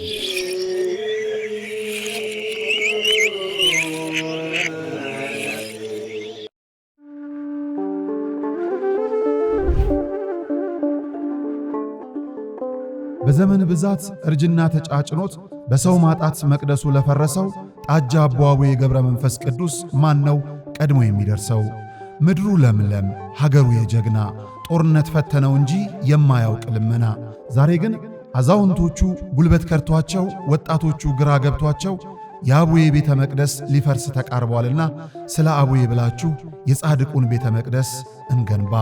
በዘመን ብዛት እርጅና ተጫጭኖት በሰው ማጣት መቅደሱ ለፈረሰው ጣጃ አቦአቡ የገብረ መንፈስ ቅዱስ ማን ነው ቀድሞ የሚደርሰው? ምድሩ ለምለም ሀገሩ የጀግና ጦርነት ፈተነው እንጂ የማያውቅ ልመና። ዛሬ ግን አዛውንቶቹ ጉልበት ከርቷቸው፣ ወጣቶቹ ግራ ገብቷቸው የአቡዬ ቤተ መቅደስ ሊፈርስ ተቃርቧልና ስለ አቡዬ ብላችሁ የጻድቁን ቤተ መቅደስ እንገንባ።